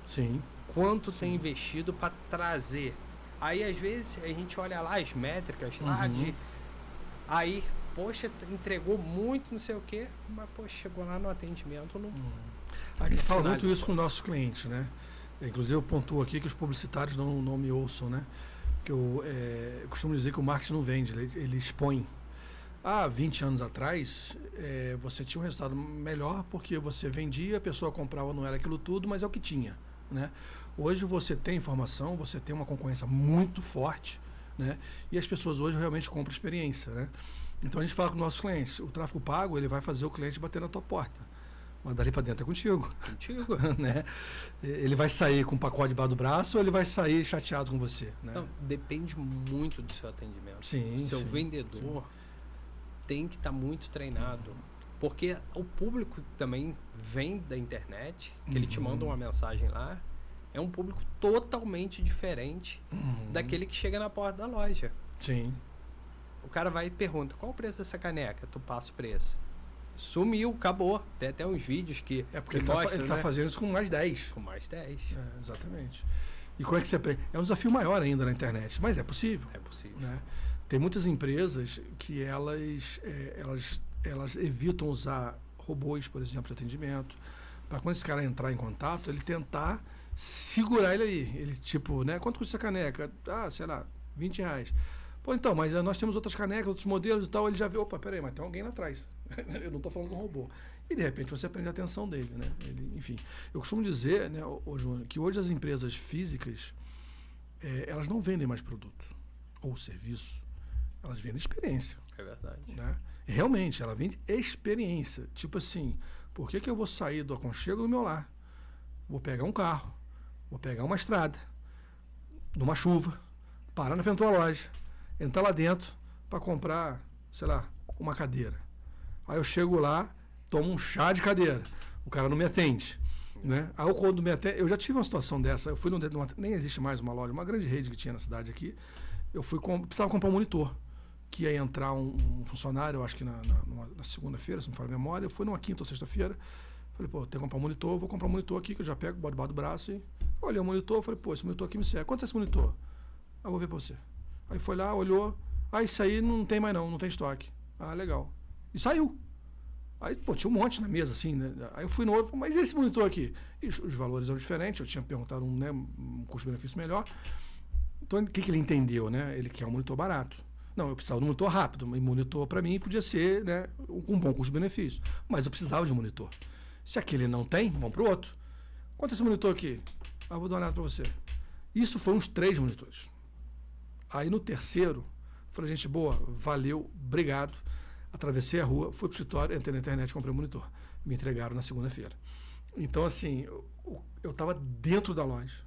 Sim. Quanto tem investido para trazer? Aí, às vezes, a gente olha lá as métricas lá de... Aí, poxa, entregou muito, não sei o quê, mas, poxa, chegou lá no atendimento, não... A gente fala muito isso com nossos clientes, né? Inclusive, eu pontuo aqui que os publicitários não me ouçam, né? Porque eu costumo dizer que o marketing não vende, ele expõe. Há 20 anos atrás, você tinha um resultado melhor porque você vendia, a pessoa comprava, não era aquilo tudo, mas é o que tinha, né? Hoje você tem informação, você tem uma concorrência muito forte, né? E as pessoas hoje realmente compram experiência, né? Então a gente fala com nossos clientes, o tráfego pago ele vai fazer o cliente bater na tua porta, mas dali para dentro é contigo. Contigo. Né? Ele vai sair com um pacote debaixo do braço ou ele vai sair chateado com você, né? Não, depende muito do seu atendimento. Sim, o seu sim, vendedor tem que estar muito treinado. Porque o público também vem da internet, que ele te manda uma mensagem lá, é um público totalmente diferente daquele que chega na porta da loja. Sim. O cara vai e pergunta, qual o preço dessa caneca? Tu passa o preço. Sumiu, acabou. Tem até uns vídeos que porque que ele tá fazendo isso com mais 10. Com mais 10. Exatamente. E como é que você aprende? É um desafio maior ainda na internet, mas é possível. É possível. Né? Tem muitas empresas que elas evitam usar robôs, por exemplo, de atendimento, para quando esse cara entrar em contato, ele tentar segurar ele aí. Ele, tipo, né? Quanto custa essa caneca? Sei lá, R$20. Pô, então, mas nós temos outras canecas, outros modelos e tal. Ele já vê, opa, peraí, mas tem alguém lá atrás. Eu não estou falando com um robô. E, de repente, você aprende a atenção dele, né? Enfim, eu costumo dizer, né, Júnior, que hoje as empresas físicas, elas não vendem mais produto ou serviço. Elas vendem experiência. É verdade. Né? Realmente, ela vende experiência. Tipo assim, por que eu vou sair do aconchego do meu lar? Vou pegar um carro, vou pegar uma estrada, numa chuva, parar na frente da loja, entrar lá dentro para comprar, sei lá, uma cadeira. Aí eu chego lá, tomo um chá de cadeira. O cara não me atende. Né? Aí quando me atende, eu já tive uma situação dessa. Eu fui nem existe mais uma loja, uma grande rede que tinha na cidade aqui. Eu precisava comprar um monitor. Que ia entrar um funcionário, eu acho que na segunda-feira, se não me falha a memória. Eu fui numa quinta ou sexta-feira. Falei, pô, tem que comprar um monitor, vou comprar um monitor aqui, que eu já pego, boto debaixo do braço e olhei o monitor, falei, pô, esse monitor aqui me serve. Quanto é esse monitor? Vou ver pra você. Aí foi lá, olhou, isso aí não tem mais não tem estoque. Ah, legal. E saiu. Aí, pô, tinha um monte na mesa, assim, né? Aí eu fui no outro, mas esse monitor aqui? E os valores eram diferentes, eu tinha perguntado um custo-benefício melhor. Então, o que ele entendeu, né? Ele quer um monitor barato. Não, eu precisava de um monitor rápido. E monitor, para mim, podia ser, né, um bom custo-benefício. Mas eu precisava de um monitor. Se aquele não tem, vamos para o outro. Quanto é esse monitor aqui? Ah, vou dar uma olhada para você. Isso foi uns 3 monitores. Aí, no terceiro, falei, gente boa, valeu, obrigado. Atravessei a rua, fui pro escritório, entrei na internet e comprei um monitor. Me entregaram na segunda-feira. Então, assim, eu estava dentro da loja.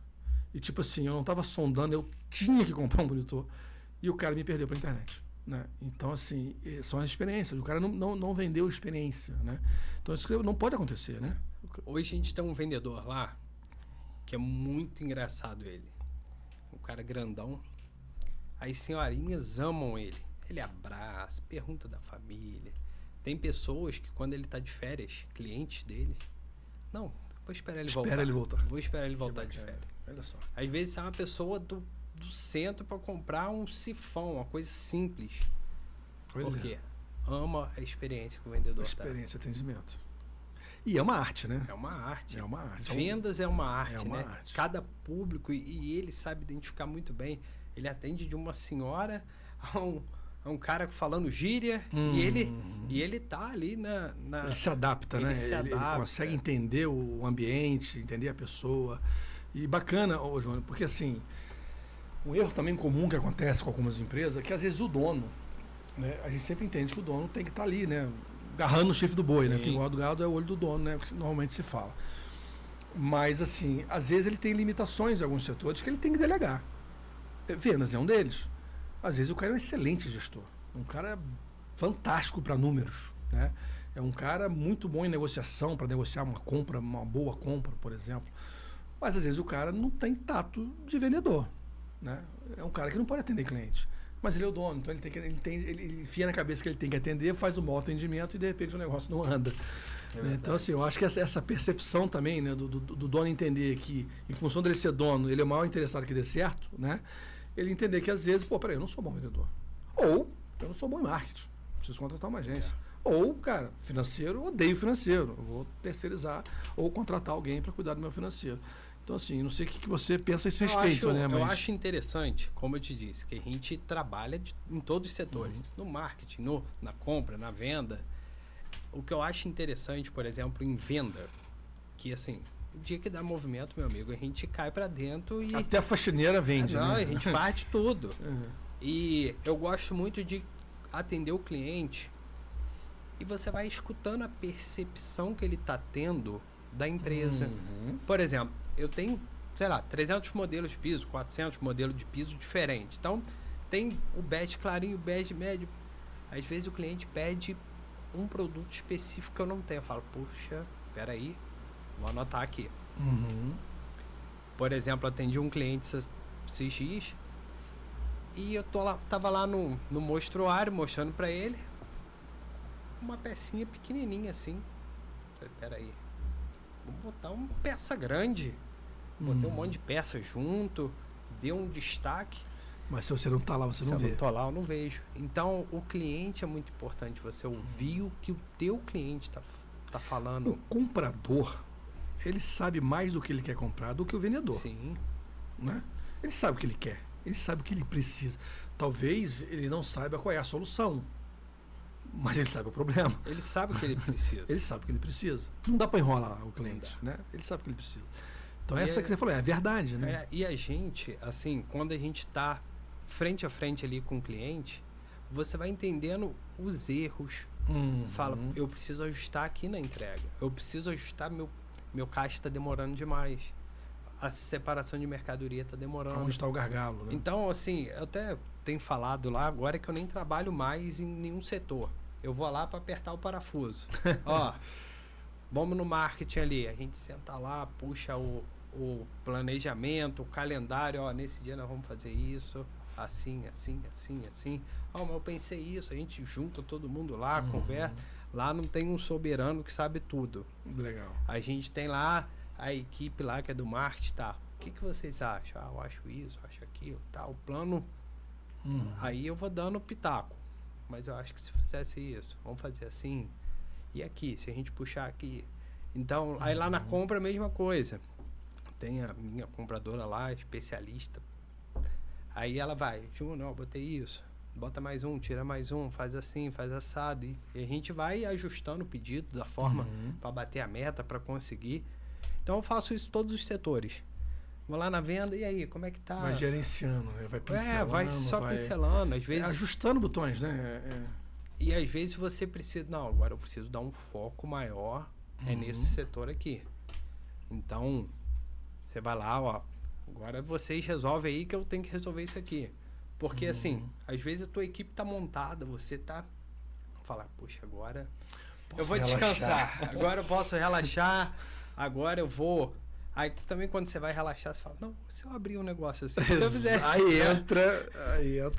E, tipo assim, eu não estava sondando, eu tinha que comprar um monitor. E o cara me perdeu para a internet. Né? Então, assim, são as experiências. O cara não vendeu experiência. Né? Então, isso não pode acontecer. Né? Hoje a gente tem um vendedor lá, que é muito engraçado ele. Um cara grandão. As senhorinhas amam ele. Ele abraça, pergunta da família. Tem pessoas que quando ele está de férias, clientes dele, não, vou esperar ele voltar. Vou esperar ele voltar de férias. Olha só. Às vezes é uma pessoa do centro para comprar um sifão, uma coisa simples. Por quê? Ama a experiência que o vendedor dá. Experiência, atendimento. E é uma arte, né? É uma arte. É uma arte. Vendas é uma arte, é uma né? arte. Cada público, e ele sabe identificar muito bem. Ele atende de uma senhora a um cara falando gíria e ele tá ali na ele se adapta, né? Ele consegue entender o ambiente, entender a pessoa. E bacana, João, porque assim, um erro também comum que acontece com algumas empresas é que às vezes o dono, né? A gente sempre entende que o dono tem que estar ali, né? Garrando o chifre do boi, né? Porque igual do gado é o olho do dono, né? Que normalmente se fala. Mas assim, às vezes ele tem limitações em alguns setores que ele tem que delegar. Vendas é um deles. Às vezes o cara é um excelente gestor, um cara fantástico para números, né? É um cara muito bom em negociação, para negociar uma compra, uma boa compra, por exemplo. Mas às vezes o cara não tem tato de vendedor, né? É um cara que não pode atender cliente. Mas ele é o dono, então ele enfia na cabeça que ele tem que atender, faz um mau atendimento e de repente o negócio não anda. Então, assim, eu acho que essa percepção também, né, do dono entender que, em função dele ser dono, ele é o maior interessado que dê certo, né? Ele entender que às vezes, pô, peraí, eu não sou bom vendedor. Ou eu não sou bom em marketing, preciso contratar uma agência. Ou, cara, financeiro, odeio financeiro, eu vou terceirizar ou contratar alguém para cuidar do meu financeiro. Então, assim, não sei o que você pensa a esse respeito, né? Eu acho interessante, como eu te disse, que a gente trabalha em todos os setores. No marketing, na compra, na venda. O que eu acho interessante, por exemplo, em venda, que assim, o dia que dá movimento, meu amigo, a gente cai pra dentro e... Até a faxineira vende, né? A gente faz de tudo. E eu gosto muito de atender o cliente e você vai escutando a percepção que ele tá tendo da empresa. Por exemplo, eu tenho, sei lá, 300 modelos de piso, 400 modelos de piso diferentes. Então, tem o bege clarinho, o bege médio. Às vezes o cliente pede um produto específico que eu não tenho. Eu falo, puxa, peraí, vou anotar aqui. Por exemplo, atendi um cliente esses dias e eu tava lá no mostruário mostrando pra ele uma pecinha pequenininha assim. Falei, peraí, vamos botar uma peça grande. Botei um monte de peça junto, deu um destaque. Mas se você não tá lá, você não vê. Se eu não tô lá, eu não vejo. Então, o cliente é muito importante. Você ouvir o que o teu cliente tá falando. O comprador, ele sabe mais do que ele quer comprar do que o vendedor. Sim. Né? Ele sabe o que ele quer. Ele sabe o que ele precisa. Talvez ele não saiba qual é a solução. Mas ele sabe o problema. Ele sabe o que ele precisa. Ele sabe o que ele precisa. Não dá para enrolar o cliente, né? Ele sabe o que ele precisa. Então, essa que você falou, é a verdade, né? E a gente, assim, quando a gente tá frente a frente ali com o cliente, você vai entendendo os erros. Fala, eu preciso ajustar aqui na entrega. Eu preciso ajustar, meu caixa está demorando demais. A separação de mercadoria está demorando. Onde está o gargalo, né? Então, assim, eu até tenho falado lá agora que eu nem trabalho mais em nenhum setor. Eu vou lá para apertar o parafuso. Ó, vamos no marketing ali. A gente senta lá, puxa o planejamento, o calendário. Ó, nesse dia nós vamos fazer isso. Assim. Ó, mas eu pensei isso. A gente junta todo mundo lá, conversa. Lá não tem um soberano que sabe tudo. Legal. A gente tem lá a equipe lá que é do marketing, tá? O que vocês acham? Ah, eu acho isso, eu acho aquilo, tá? O plano... Aí eu vou dando pitaco. mas eu acho que se fizesse isso, vamos fazer assim. E aqui, se a gente puxar aqui. Então, aí lá na compra a mesma coisa. Tem a minha compradora lá, especialista. Aí ela vai, Júnior, botei isso. Bota mais um, tira mais um, faz assim, faz assado. E a gente vai ajustando o pedido da forma para bater a meta, para conseguir. Então eu faço isso em todos os setores. Vou lá na venda, e aí, como é que tá? Vai gerenciando, né? Vai pincelando. Vai só pincelando, às vezes... ajustando botões, né? E às vezes você precisa... Não, agora eu preciso dar um foco maior nesse setor aqui. Então, você vai lá, ó. Agora vocês resolvem aí que eu tenho que resolver isso aqui. Porque assim, às vezes a tua equipe tá montada, você tá... Falar, puxa, agora eu vou descansar. Agora eu posso relaxar. Agora eu vou... Aí também quando você vai relaxar, você fala, não, se eu abrir um negócio assim, se eu fizesse... Aí entra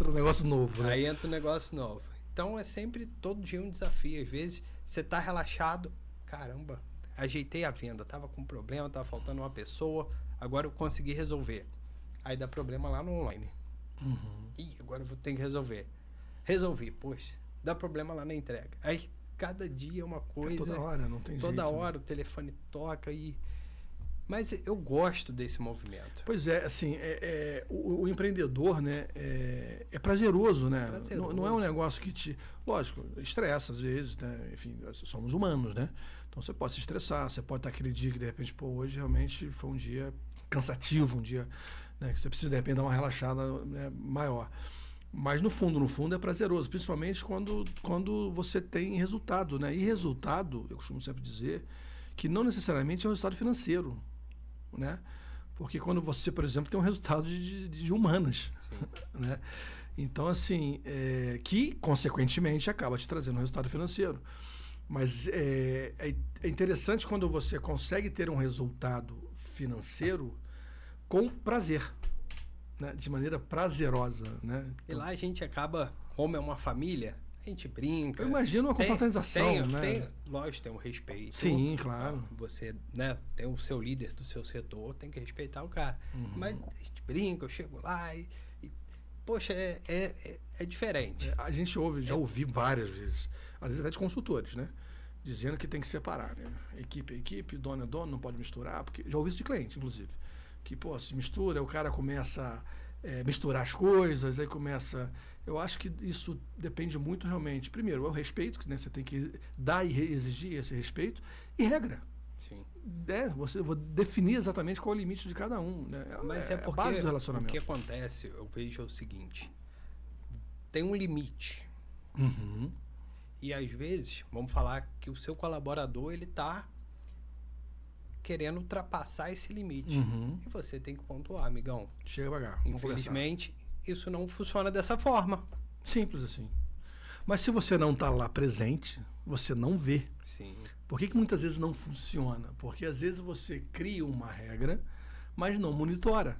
um negócio novo, né? Aí entra um negócio novo. Então é sempre, todo dia um desafio. Às vezes você tá relaxado, caramba, ajeitei a venda, tava com problema, tava faltando uma pessoa, agora eu consegui resolver. Aí dá problema lá no online. Ih, agora eu vou ter que resolver. Resolvi, poxa, dá problema lá na entrega. Aí cada dia é uma coisa... toda hora, não tem jeito. Toda hora o telefone toca e... Mas eu gosto desse movimento. Pois é, assim, o empreendedor, né, é prazeroso, né? Prazeroso. Não é um negócio que te... Lógico, estressa às vezes, né? Enfim, somos humanos, né? Então você pode se estressar, você pode estar aquele dia que de repente, pô, hoje realmente foi um dia cansativo, um dia, né, que você precisa de repente dar uma relaxada, né, maior. Mas no fundo é prazeroso, principalmente quando você tem resultado, né? E resultado, eu costumo sempre dizer, que não necessariamente é o resultado financeiro, né? Porque quando você, por exemplo, tem um resultado de humanas, né? Então, assim, que consequentemente acaba te trazendo um resultado financeiro. Mas é interessante quando você consegue ter um resultado financeiro com prazer, né? De maneira prazerosa, né? E lá a gente acaba, como é uma família, a gente brinca. Eu imagino uma confraternização, né? Lógico, tem um respeito. Sim, claro. Você, né, tem o seu líder do seu setor, tem que respeitar o cara. Mas a gente brinca, eu chego lá e poxa, é diferente. A gente já ouvi várias vezes, às vezes até de consultores, né? Dizendo que tem que separar, né? Equipe é equipe, dono é dono, não pode misturar, porque já ouvi isso de cliente, inclusive. Que, pô, se mistura, o cara começa a misturar as coisas, aí começa... Eu acho que isso depende muito realmente. Primeiro, é o respeito, que, né, você tem que dar e exigir esse respeito, e regra. Sim. Você vou definir exatamente qual é o limite de cada um. Né? Mas a base do relacionamento. O que acontece, eu vejo o seguinte, tem um limite. E às vezes, vamos falar que o seu colaborador, ele está querendo ultrapassar esse limite. E você tem que pontuar, amigão. Chega pra cá. Infelizmente, isso não funciona dessa forma. Simples assim. Mas se você não está lá presente, você não vê. Sim. Por que muitas vezes não funciona? Porque às vezes você cria uma regra, mas não monitora.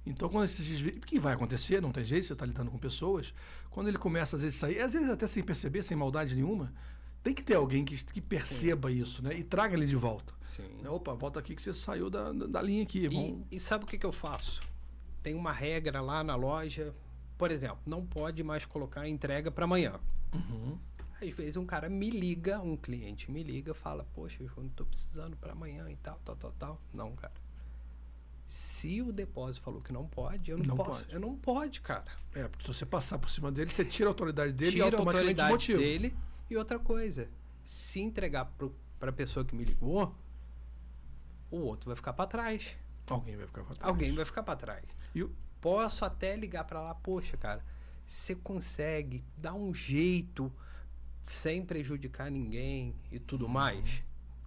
Então, quando esses desvios... que vai acontecer, não tem jeito, você está lidando com pessoas. Quando ele começa às vezes a sair, às vezes até sem perceber, sem maldade nenhuma, tem que ter alguém que perceba isso, né? E traga ele de volta. Sim. Opa, volta aqui que você saiu da linha aqui. E sabe o que eu faço? Tem uma regra lá na loja, por exemplo, não pode mais colocar a entrega para amanhã. Às vezes um cara me liga, um cliente me liga, fala, poxa, Júnior, tô precisando para amanhã e tal. Não, cara. Se o depósito falou que não pode, eu não posso. Eu não pode, cara. Porque se você passar por cima dele, você tira a autoridade dele e automaticamente a autoridade dele. E outra coisa, se entregar para a pessoa que me ligou, o outro vai ficar para trás. Alguém vai ficar para trás. Alguém vai ficar para trás. Posso até ligar para lá, poxa, cara, você consegue dar um jeito sem prejudicar ninguém e tudo mais?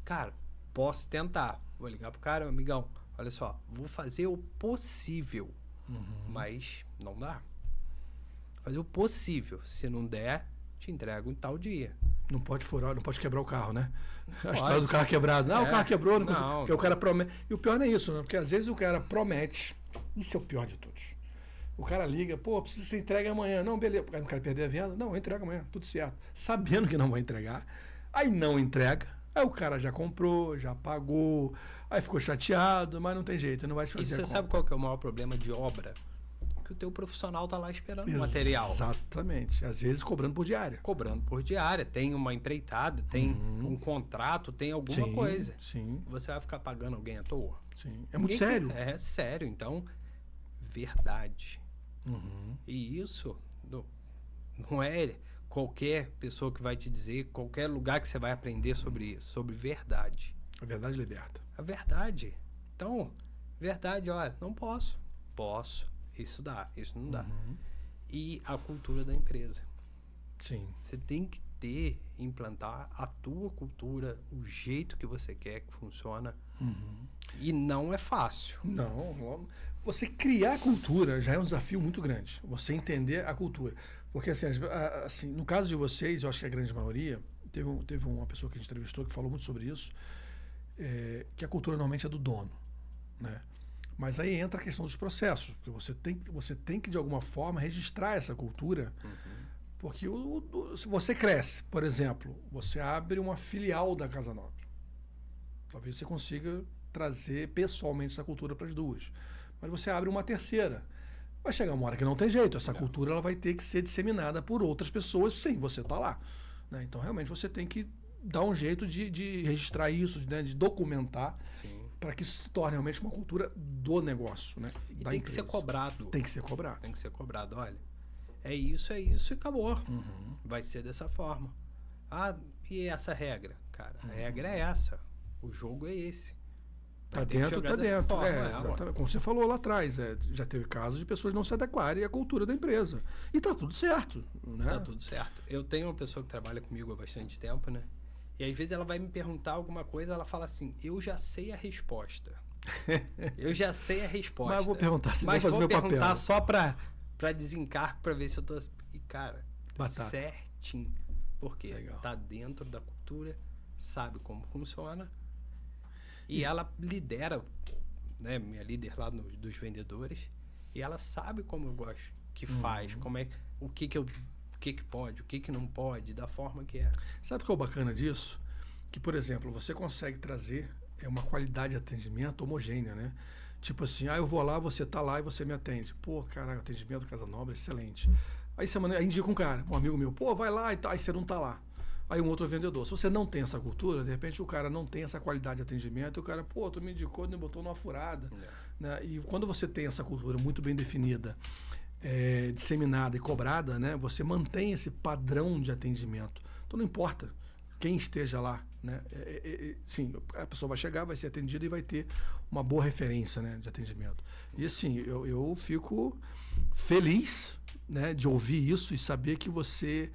Cara, posso tentar. Vou ligar pro cara, amigão, olha só, vou fazer o possível, mas não dá. Fazer o possível. Se não der, te entrego em tal dia. Não pode furar, não pode quebrar o carro, né? A história do carro quebrado. Não, o carro quebrou, não consigo. Porque o cara promete. E o pior não é isso, né? Porque às vezes o cara promete. Isso é o pior de todos. O cara liga, pô, precisa ser entregue amanhã. Não, beleza. O cara não quer perder a venda. Não, eu entrego amanhã, tudo certo. Sabendo que não vai entregar. Aí não entrega. Aí o cara já comprou, já pagou. Aí ficou chateado, mas não tem jeito, não vai te fazer. E você sabe qual que é o maior problema de obra? que o teu profissional tá lá esperando o material. Exatamente. Às vezes cobrando por diária. Cobrando por diária. Tem uma empreitada, tem um contrato, tem alguma coisa. Sim. Você vai ficar pagando alguém à toa? Sim. É muito sério. É sério. Então, verdade. E isso não é qualquer pessoa que vai te dizer, qualquer lugar que você vai aprender sobre isso, sobre verdade. A verdade liberta. A verdade. Então, verdade, olha, não posso. Posso. Isso dá, isso não dá. E a cultura da empresa. Sim. Você tem que implantar a tua cultura, o jeito que você quer que funciona. E não é fácil. Não. Você criar a cultura já é um desafio muito grande. Você entender a cultura. Porque, assim, no caso de vocês, eu acho que a grande maioria, teve uma pessoa que a gente entrevistou que falou muito sobre isso, que a cultura normalmente é do dono, né? Mas aí entra a questão dos processos, porque você tem que de alguma forma registrar essa cultura, porque se você cresce, por exemplo, você abre uma filial da Casa Nobre, talvez você consiga trazer pessoalmente essa cultura para as duas, mas você abre uma terceira, vai chegar uma hora que não tem jeito, essa cultura ela vai ter que ser disseminada por outras pessoas sem você estar lá, né? Então realmente você tem que dar um jeito de registrar isso, né, de documentar, para que isso se torne realmente uma cultura do negócio, né? E tem que ser cobrado. Tem que ser cobrado. Tem que ser cobrado. Olha, é isso e acabou. Vai ser dessa forma. Ah, e essa regra? Cara, a regra é essa. O jogo é esse. Tá dentro. Forma, Exatamente. Como você falou lá atrás, já teve casos de pessoas não se adequarem à cultura da empresa. E tá tudo certo, né? Tá tudo certo. Eu tenho uma pessoa que trabalha comigo há bastante tempo, né? E às vezes ela vai me perguntar alguma coisa, ela fala assim, eu já sei a resposta. Eu já sei a resposta. Mas eu vou perguntar se mas vou fazer meu papel. Vou perguntar só pra desencargo, pra ver se eu tô... E, cara, batata. Certinho. Por quê? Legal. Tá dentro da cultura, sabe como funciona. E ela lidera, né? Minha líder lá dos vendedores. E ela sabe como eu gosto, que faz, como é, o que pode, o que não pode, da forma que é. Sabe o que é o bacana disso? Que, por exemplo, você consegue trazer uma qualidade de atendimento homogênea, né? Tipo assim, eu vou lá, você tá lá e você me atende. Pô, caraca, atendimento da Casa Nobre, excelente. Aí aí indica um cara, um amigo meu, pô, vai lá e tal, aí você não tá lá. Aí um outro vendedor. Se você não tem essa cultura, de repente o cara não tem essa qualidade de atendimento, e o cara, pô, tu me indicou, me botou numa furada. Né? E quando você tem essa cultura muito bem definida, disseminada e cobrada, né? Você mantém esse padrão de atendimento. Então não importa quem esteja lá, né? Sim, a pessoa vai chegar, vai ser atendida e vai ter uma boa referência, né, de atendimento. E assim, eu fico feliz, né, de ouvir isso e saber que você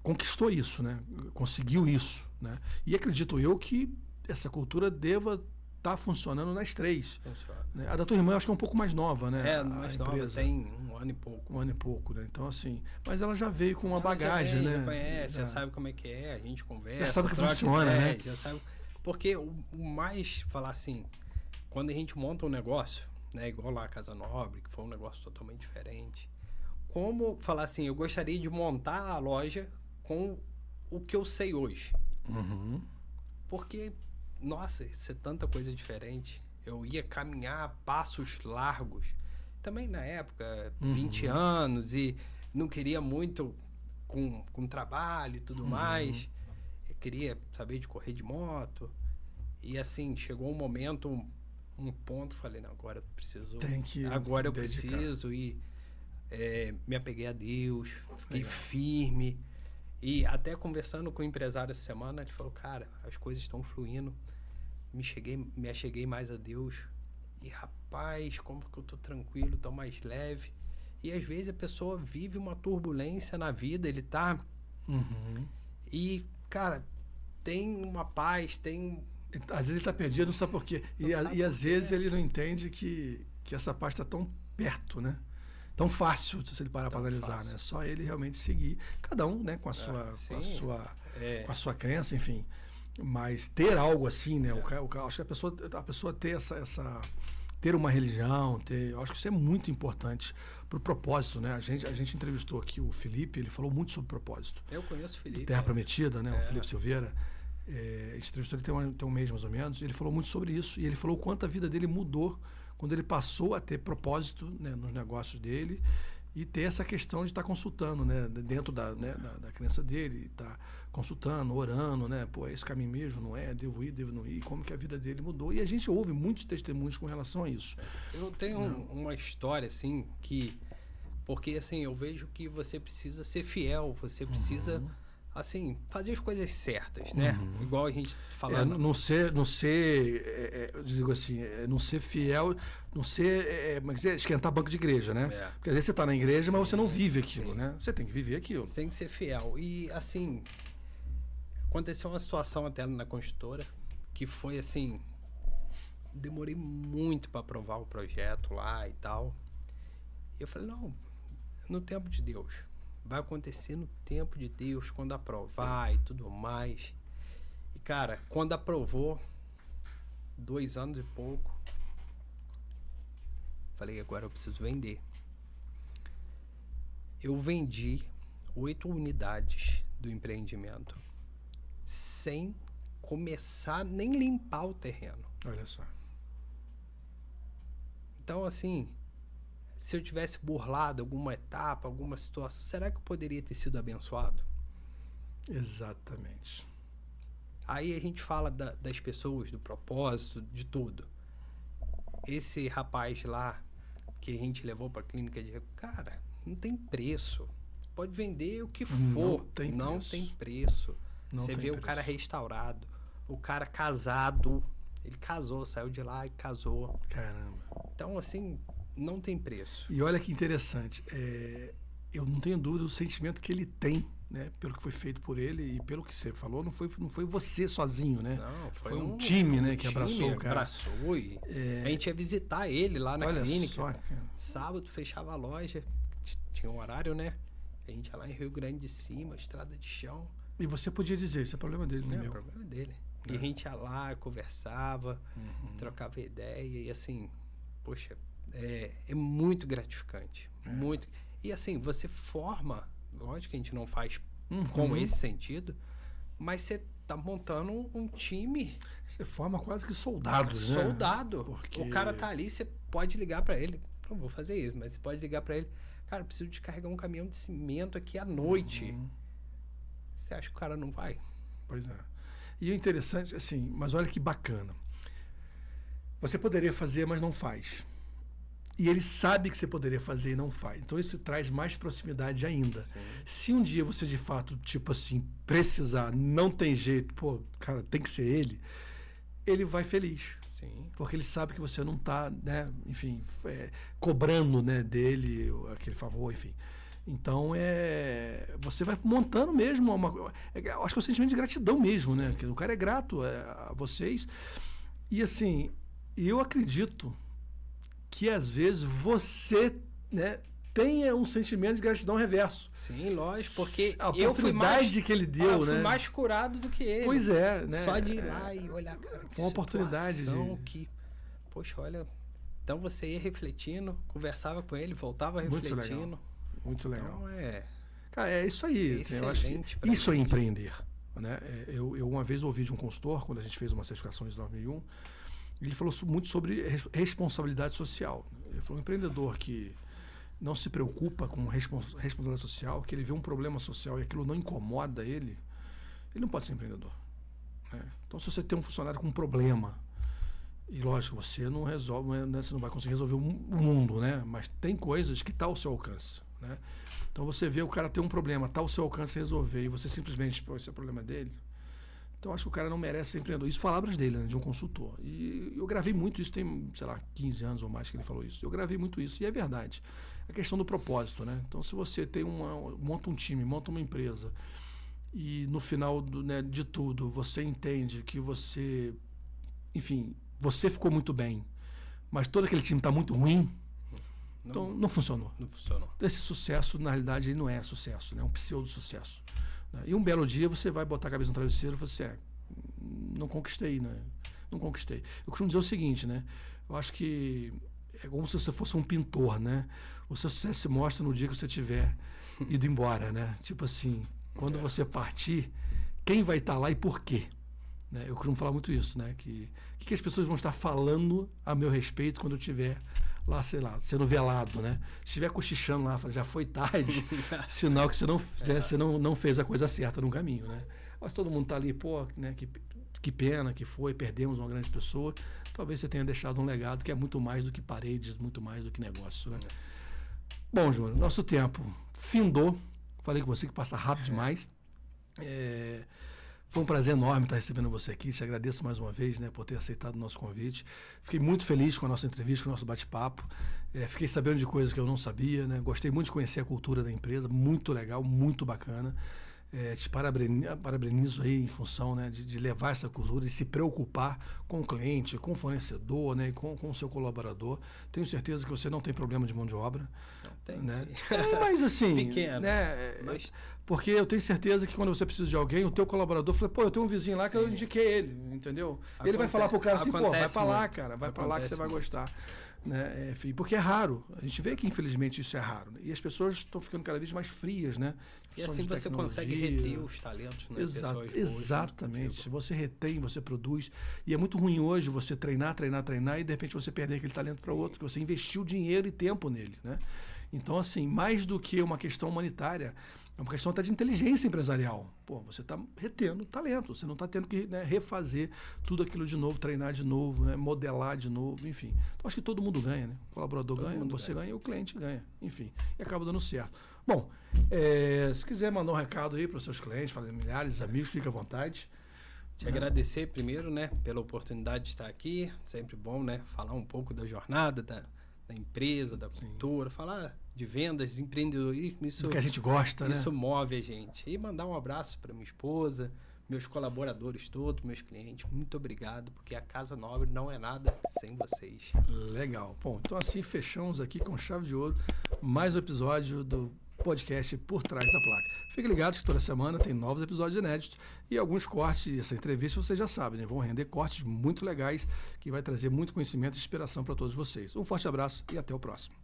conquistou isso, né? Conseguiu isso, né? E acredito eu que essa cultura deva estar funcionando nas três. Né? A da tua irmã eu acho que é um pouco mais nova, né? Mais nova, tem 1 ano e pouco. 1 ano e pouco, né? Então, assim, mas ela já veio com uma bagagem, já né? Já conhece, já sabe como é que é, a gente conversa. Já sabe que funciona, né? Já sabe. Porque o mais, falar assim, quando a gente monta um negócio, né? Igual lá a Casa Nobre, que foi um negócio totalmente diferente. Como, falar assim, eu gostaria de montar a loja com o que eu sei hoje. Porque, nossa, isso é tanta coisa diferente. Eu ia caminhar passos largos. Também na época, 20 anos, e não queria muito com trabalho e tudo mais. Eu queria saber de correr de moto. E assim, chegou um momento, um ponto, falei, não, agora eu preciso. Agora eu preciso e me apeguei a Deus, fiquei firme. E até conversando com o empresário essa semana, ele falou, cara, as coisas estão fluindo. Me acheguei mais a Deus. E rapaz, como que eu tô tranquilo, tô mais leve. E às vezes a pessoa vive uma turbulência na vida, ele tá... E, cara, tem uma paz, Às vezes ele tá perdido, não sabe por quê. E às vezes ele não entende que essa paz tá tão perto, né? Tão fácil, se ele parar para analisar, fácil, né? Só ele realmente seguir. Cada um, né? Com a sua crença, enfim. Mas ter algo assim, né? Eu acho que a pessoa ter ter uma religião, eu acho que isso é muito importante para o propósito, né? A gente entrevistou aqui o Felipe, ele falou muito sobre propósito. Eu conheço o Felipe. Terra Prometida, né? O Felipe Silveira. A gente entrevistou ele tem um mês mais ou menos, e ele falou muito sobre isso. E ele falou o quanto a vida dele mudou quando ele passou a ter propósito, né, nos negócios dele e ter essa questão de estar consultando, né, dentro da crença dele, estar consultando, orando, né, pô, é esse caminho mesmo, não é, devo ir, devo não ir, como que a vida dele mudou. E a gente ouve muitos testemunhos com relação a isso. Eu tenho uma história, assim, porque, assim, eu vejo que você precisa ser fiel, você precisa, assim, fazer as coisas certas, né? Igual a gente falando. Eu digo assim, não ser fiel, não ser, esquentar banco de igreja, né? Porque às vezes você está na igreja, mas você não vive aquilo, né? Você tem que viver aquilo. Tem que ser fiel. E, assim, aconteceu uma situação até na construtora, que foi, assim, demorei muito para aprovar o projeto lá e tal. E eu falei, não, no tempo de Deus. Vai acontecer no tempo de Deus, quando aprovar e tudo mais. E, cara, quando aprovou, 2 anos e pouco, falei, agora eu preciso vender. Eu vendi 8 unidades do empreendimento sem começar nem limpar o terreno. Olha só. Então, assim, se eu tivesse burlado alguma etapa, alguma situação, será que eu poderia ter sido abençoado? Exatamente. Aí a gente fala das pessoas, do propósito, de tudo. Esse rapaz lá, que a gente levou para a clínica de... Cara, não tem preço. Você pode vender o que for. Não tem preço. Você vê o cara restaurado, o cara casado. Ele casou, saiu de lá e casou. Caramba. Então, assim, não tem preço. E olha que interessante. Eu não tenho dúvida do sentimento que ele tem, né? Pelo que foi feito por ele e pelo que você falou, não foi você sozinho, né? Não, foi um time, né? Que abraçou o cara. Abraçou e a gente ia visitar ele lá na clínica. Só, cara. Sábado fechava a loja, tinha um horário, né? A gente ia lá em Rio Grande de Cima, estrada de chão. E você podia dizer, isso é problema dele, não é meu. É problema dele. E a gente ia lá, conversava, trocava ideia e assim, poxa, é muito gratificante. Muito. E assim, você forma, lógico que a gente não faz com esse sentido, mas você tá montando um time. Você forma quase que soldados, né? Soldado. Porque o cara tá ali, você pode ligar para ele, não vou fazer isso, mas você pode ligar para ele, cara, preciso descarregar um caminhão de cimento aqui à noite. Você acha que o cara não vai? Pois é. E o interessante, assim, mas olha que bacana. Você poderia fazer, mas não faz. E ele sabe que você poderia fazer e não faz. Então isso traz mais proximidade ainda. Sim. Se um dia você de fato, tipo assim, precisar, não tem jeito, pô, cara, tem que ser ele vai feliz. Sim. Porque ele sabe que você não está, né, enfim, cobrando, né, dele aquele favor, enfim. Então, você vai montando mesmo acho que é um sentimento de gratidão mesmo, né? O cara é grato a vocês. E assim, eu acredito que às vezes você, né, tenha um sentimento de gratidão reverso. Sim, lógico, porque a oportunidade que ele deu, eu fui né? mais curado do que ele. Pois é, né? Só de ir lá e olhar, cara, foi uma oportunidade que, poxa, olha, então você ia refletindo, conversava com ele, voltava refletindo. Muito legal. Então cara, é isso aí. Eu acho que isso é empreender, né? Eu uma vez ouvi de um consultor, quando a gente fez uma certificação em 2001, ele falou muito sobre responsabilidade social. Ele falou, um empreendedor que não se preocupa com responsabilidade social, que ele vê um problema social e aquilo não incomoda ele não pode ser empreendedor, né? Então, se você tem um funcionário com um problema, e lógico, você não resolve, né, você não vai conseguir resolver o mundo, né? Mas tem coisas que está ao seu alcance, né? Então você vê o cara ter um problema, está ao seu alcance resolver, e você simplesmente, pô, esse é o problema dele. Então acho que o cara não merece ser empreendedor. Isso palavras dele, né, de um consultor. E eu gravei muito isso, tem, sei lá, 15 anos ou mais que ele falou isso. Eu gravei muito isso, e é verdade. A questão do propósito, né? Então se você tem monta um time, monta uma empresa, e no final de tudo você entende que você, enfim, você ficou muito bem, mas todo aquele time está muito ruim, então não funcionou. Não funcionou. Esse sucesso, na realidade, ele não é sucesso, né? É um pseudo-sucesso, né? E um belo dia você vai botar a cabeça no travesseiro e você não conquistei, né? Não conquistei. Eu costumo dizer o seguinte, né? Eu acho que é como se você fosse um pintor, né? O seu sucesso se mostra no dia que você tiver ido embora, né? Tipo assim, quando você partir, quem vai estar lá e por quê? Né? Eu costumo falar muito isso, né? Que as pessoas vão estar falando a meu respeito quando eu estiver lá, sei lá, sendo velado, né? Se estiver cochichando lá, já foi tarde, sinal que você não fez a coisa certa no caminho, né? Mas todo mundo está ali, pô, né? Que pena que perdemos uma grande pessoa. Talvez você tenha deixado um legado que é muito mais do que paredes, muito mais do que negócio, né? Bom, Júnior, nosso tempo findou. Falei com você que passa rápido demais. Foi um prazer enorme estar recebendo você aqui. Te agradeço mais uma vez, né, por ter aceitado o nosso convite. Fiquei muito feliz com a nossa entrevista, com o nosso bate-papo. Fiquei sabendo de coisas que eu não sabia, né? Gostei muito de conhecer a cultura da empresa. Muito legal, muito bacana. Te parabenizo aí em função, né, de levar essa cultura e se preocupar com o cliente, com o fornecedor, né, e com o seu colaborador. Tenho certeza que você não tem problema de mão de obra. Não tem, né? sim. Mas assim, pequeno, né, mas... porque eu tenho certeza que quando você precisa de alguém, o teu colaborador fala, pô, eu tenho um vizinho lá que eu Sim. indiquei ele, entendeu? Ele vai falar pro cara assim, pô, vai pra lá, cara, vai pra lá que você vai gostar. Né? Enfim, porque é raro. A gente vê que, infelizmente, isso é raro. Né? E as pessoas estão ficando cada vez mais frias, né? E assim você consegue reter os talentos, né? Exatamente. Você retém, você produz. E é muito ruim hoje você treinar e de repente você perder aquele talento para outro, que você investiu dinheiro e tempo nele, né? Então, assim, mais do que uma questão humanitária, é uma questão até de inteligência empresarial. Pô, você está retendo talento, você não está tendo que, né, refazer tudo aquilo de novo, treinar de novo, né, modelar de novo, enfim. Então, acho que todo mundo ganha, né? O colaborador ganha, você ganha e o cliente ganha, enfim. E acaba dando certo. Bom, se quiser mandar um recado aí para os seus clientes, familiares, amigos, fique à vontade. Te agradecer primeiro, né, pela oportunidade de estar aqui. Sempre bom, né, falar um pouco da jornada, da empresa, da cultura, falar de vendas, de empreendedorismo, isso do que a gente gosta, isso, né? Move a gente. E mandar um abraço para minha esposa, meus colaboradores todos, meus clientes. Muito obrigado, porque a Casa Nobre não é nada sem vocês. Legal. Bom, então assim fechamos aqui com chave de ouro mais um episódio do podcast Por Trás da Placa. Fiquem ligados que toda semana tem novos episódios inéditos e alguns cortes dessa entrevista, vocês já sabem, né? Vão render cortes muito legais que vai trazer muito conhecimento e inspiração para todos vocês. Um forte abraço e até o próximo.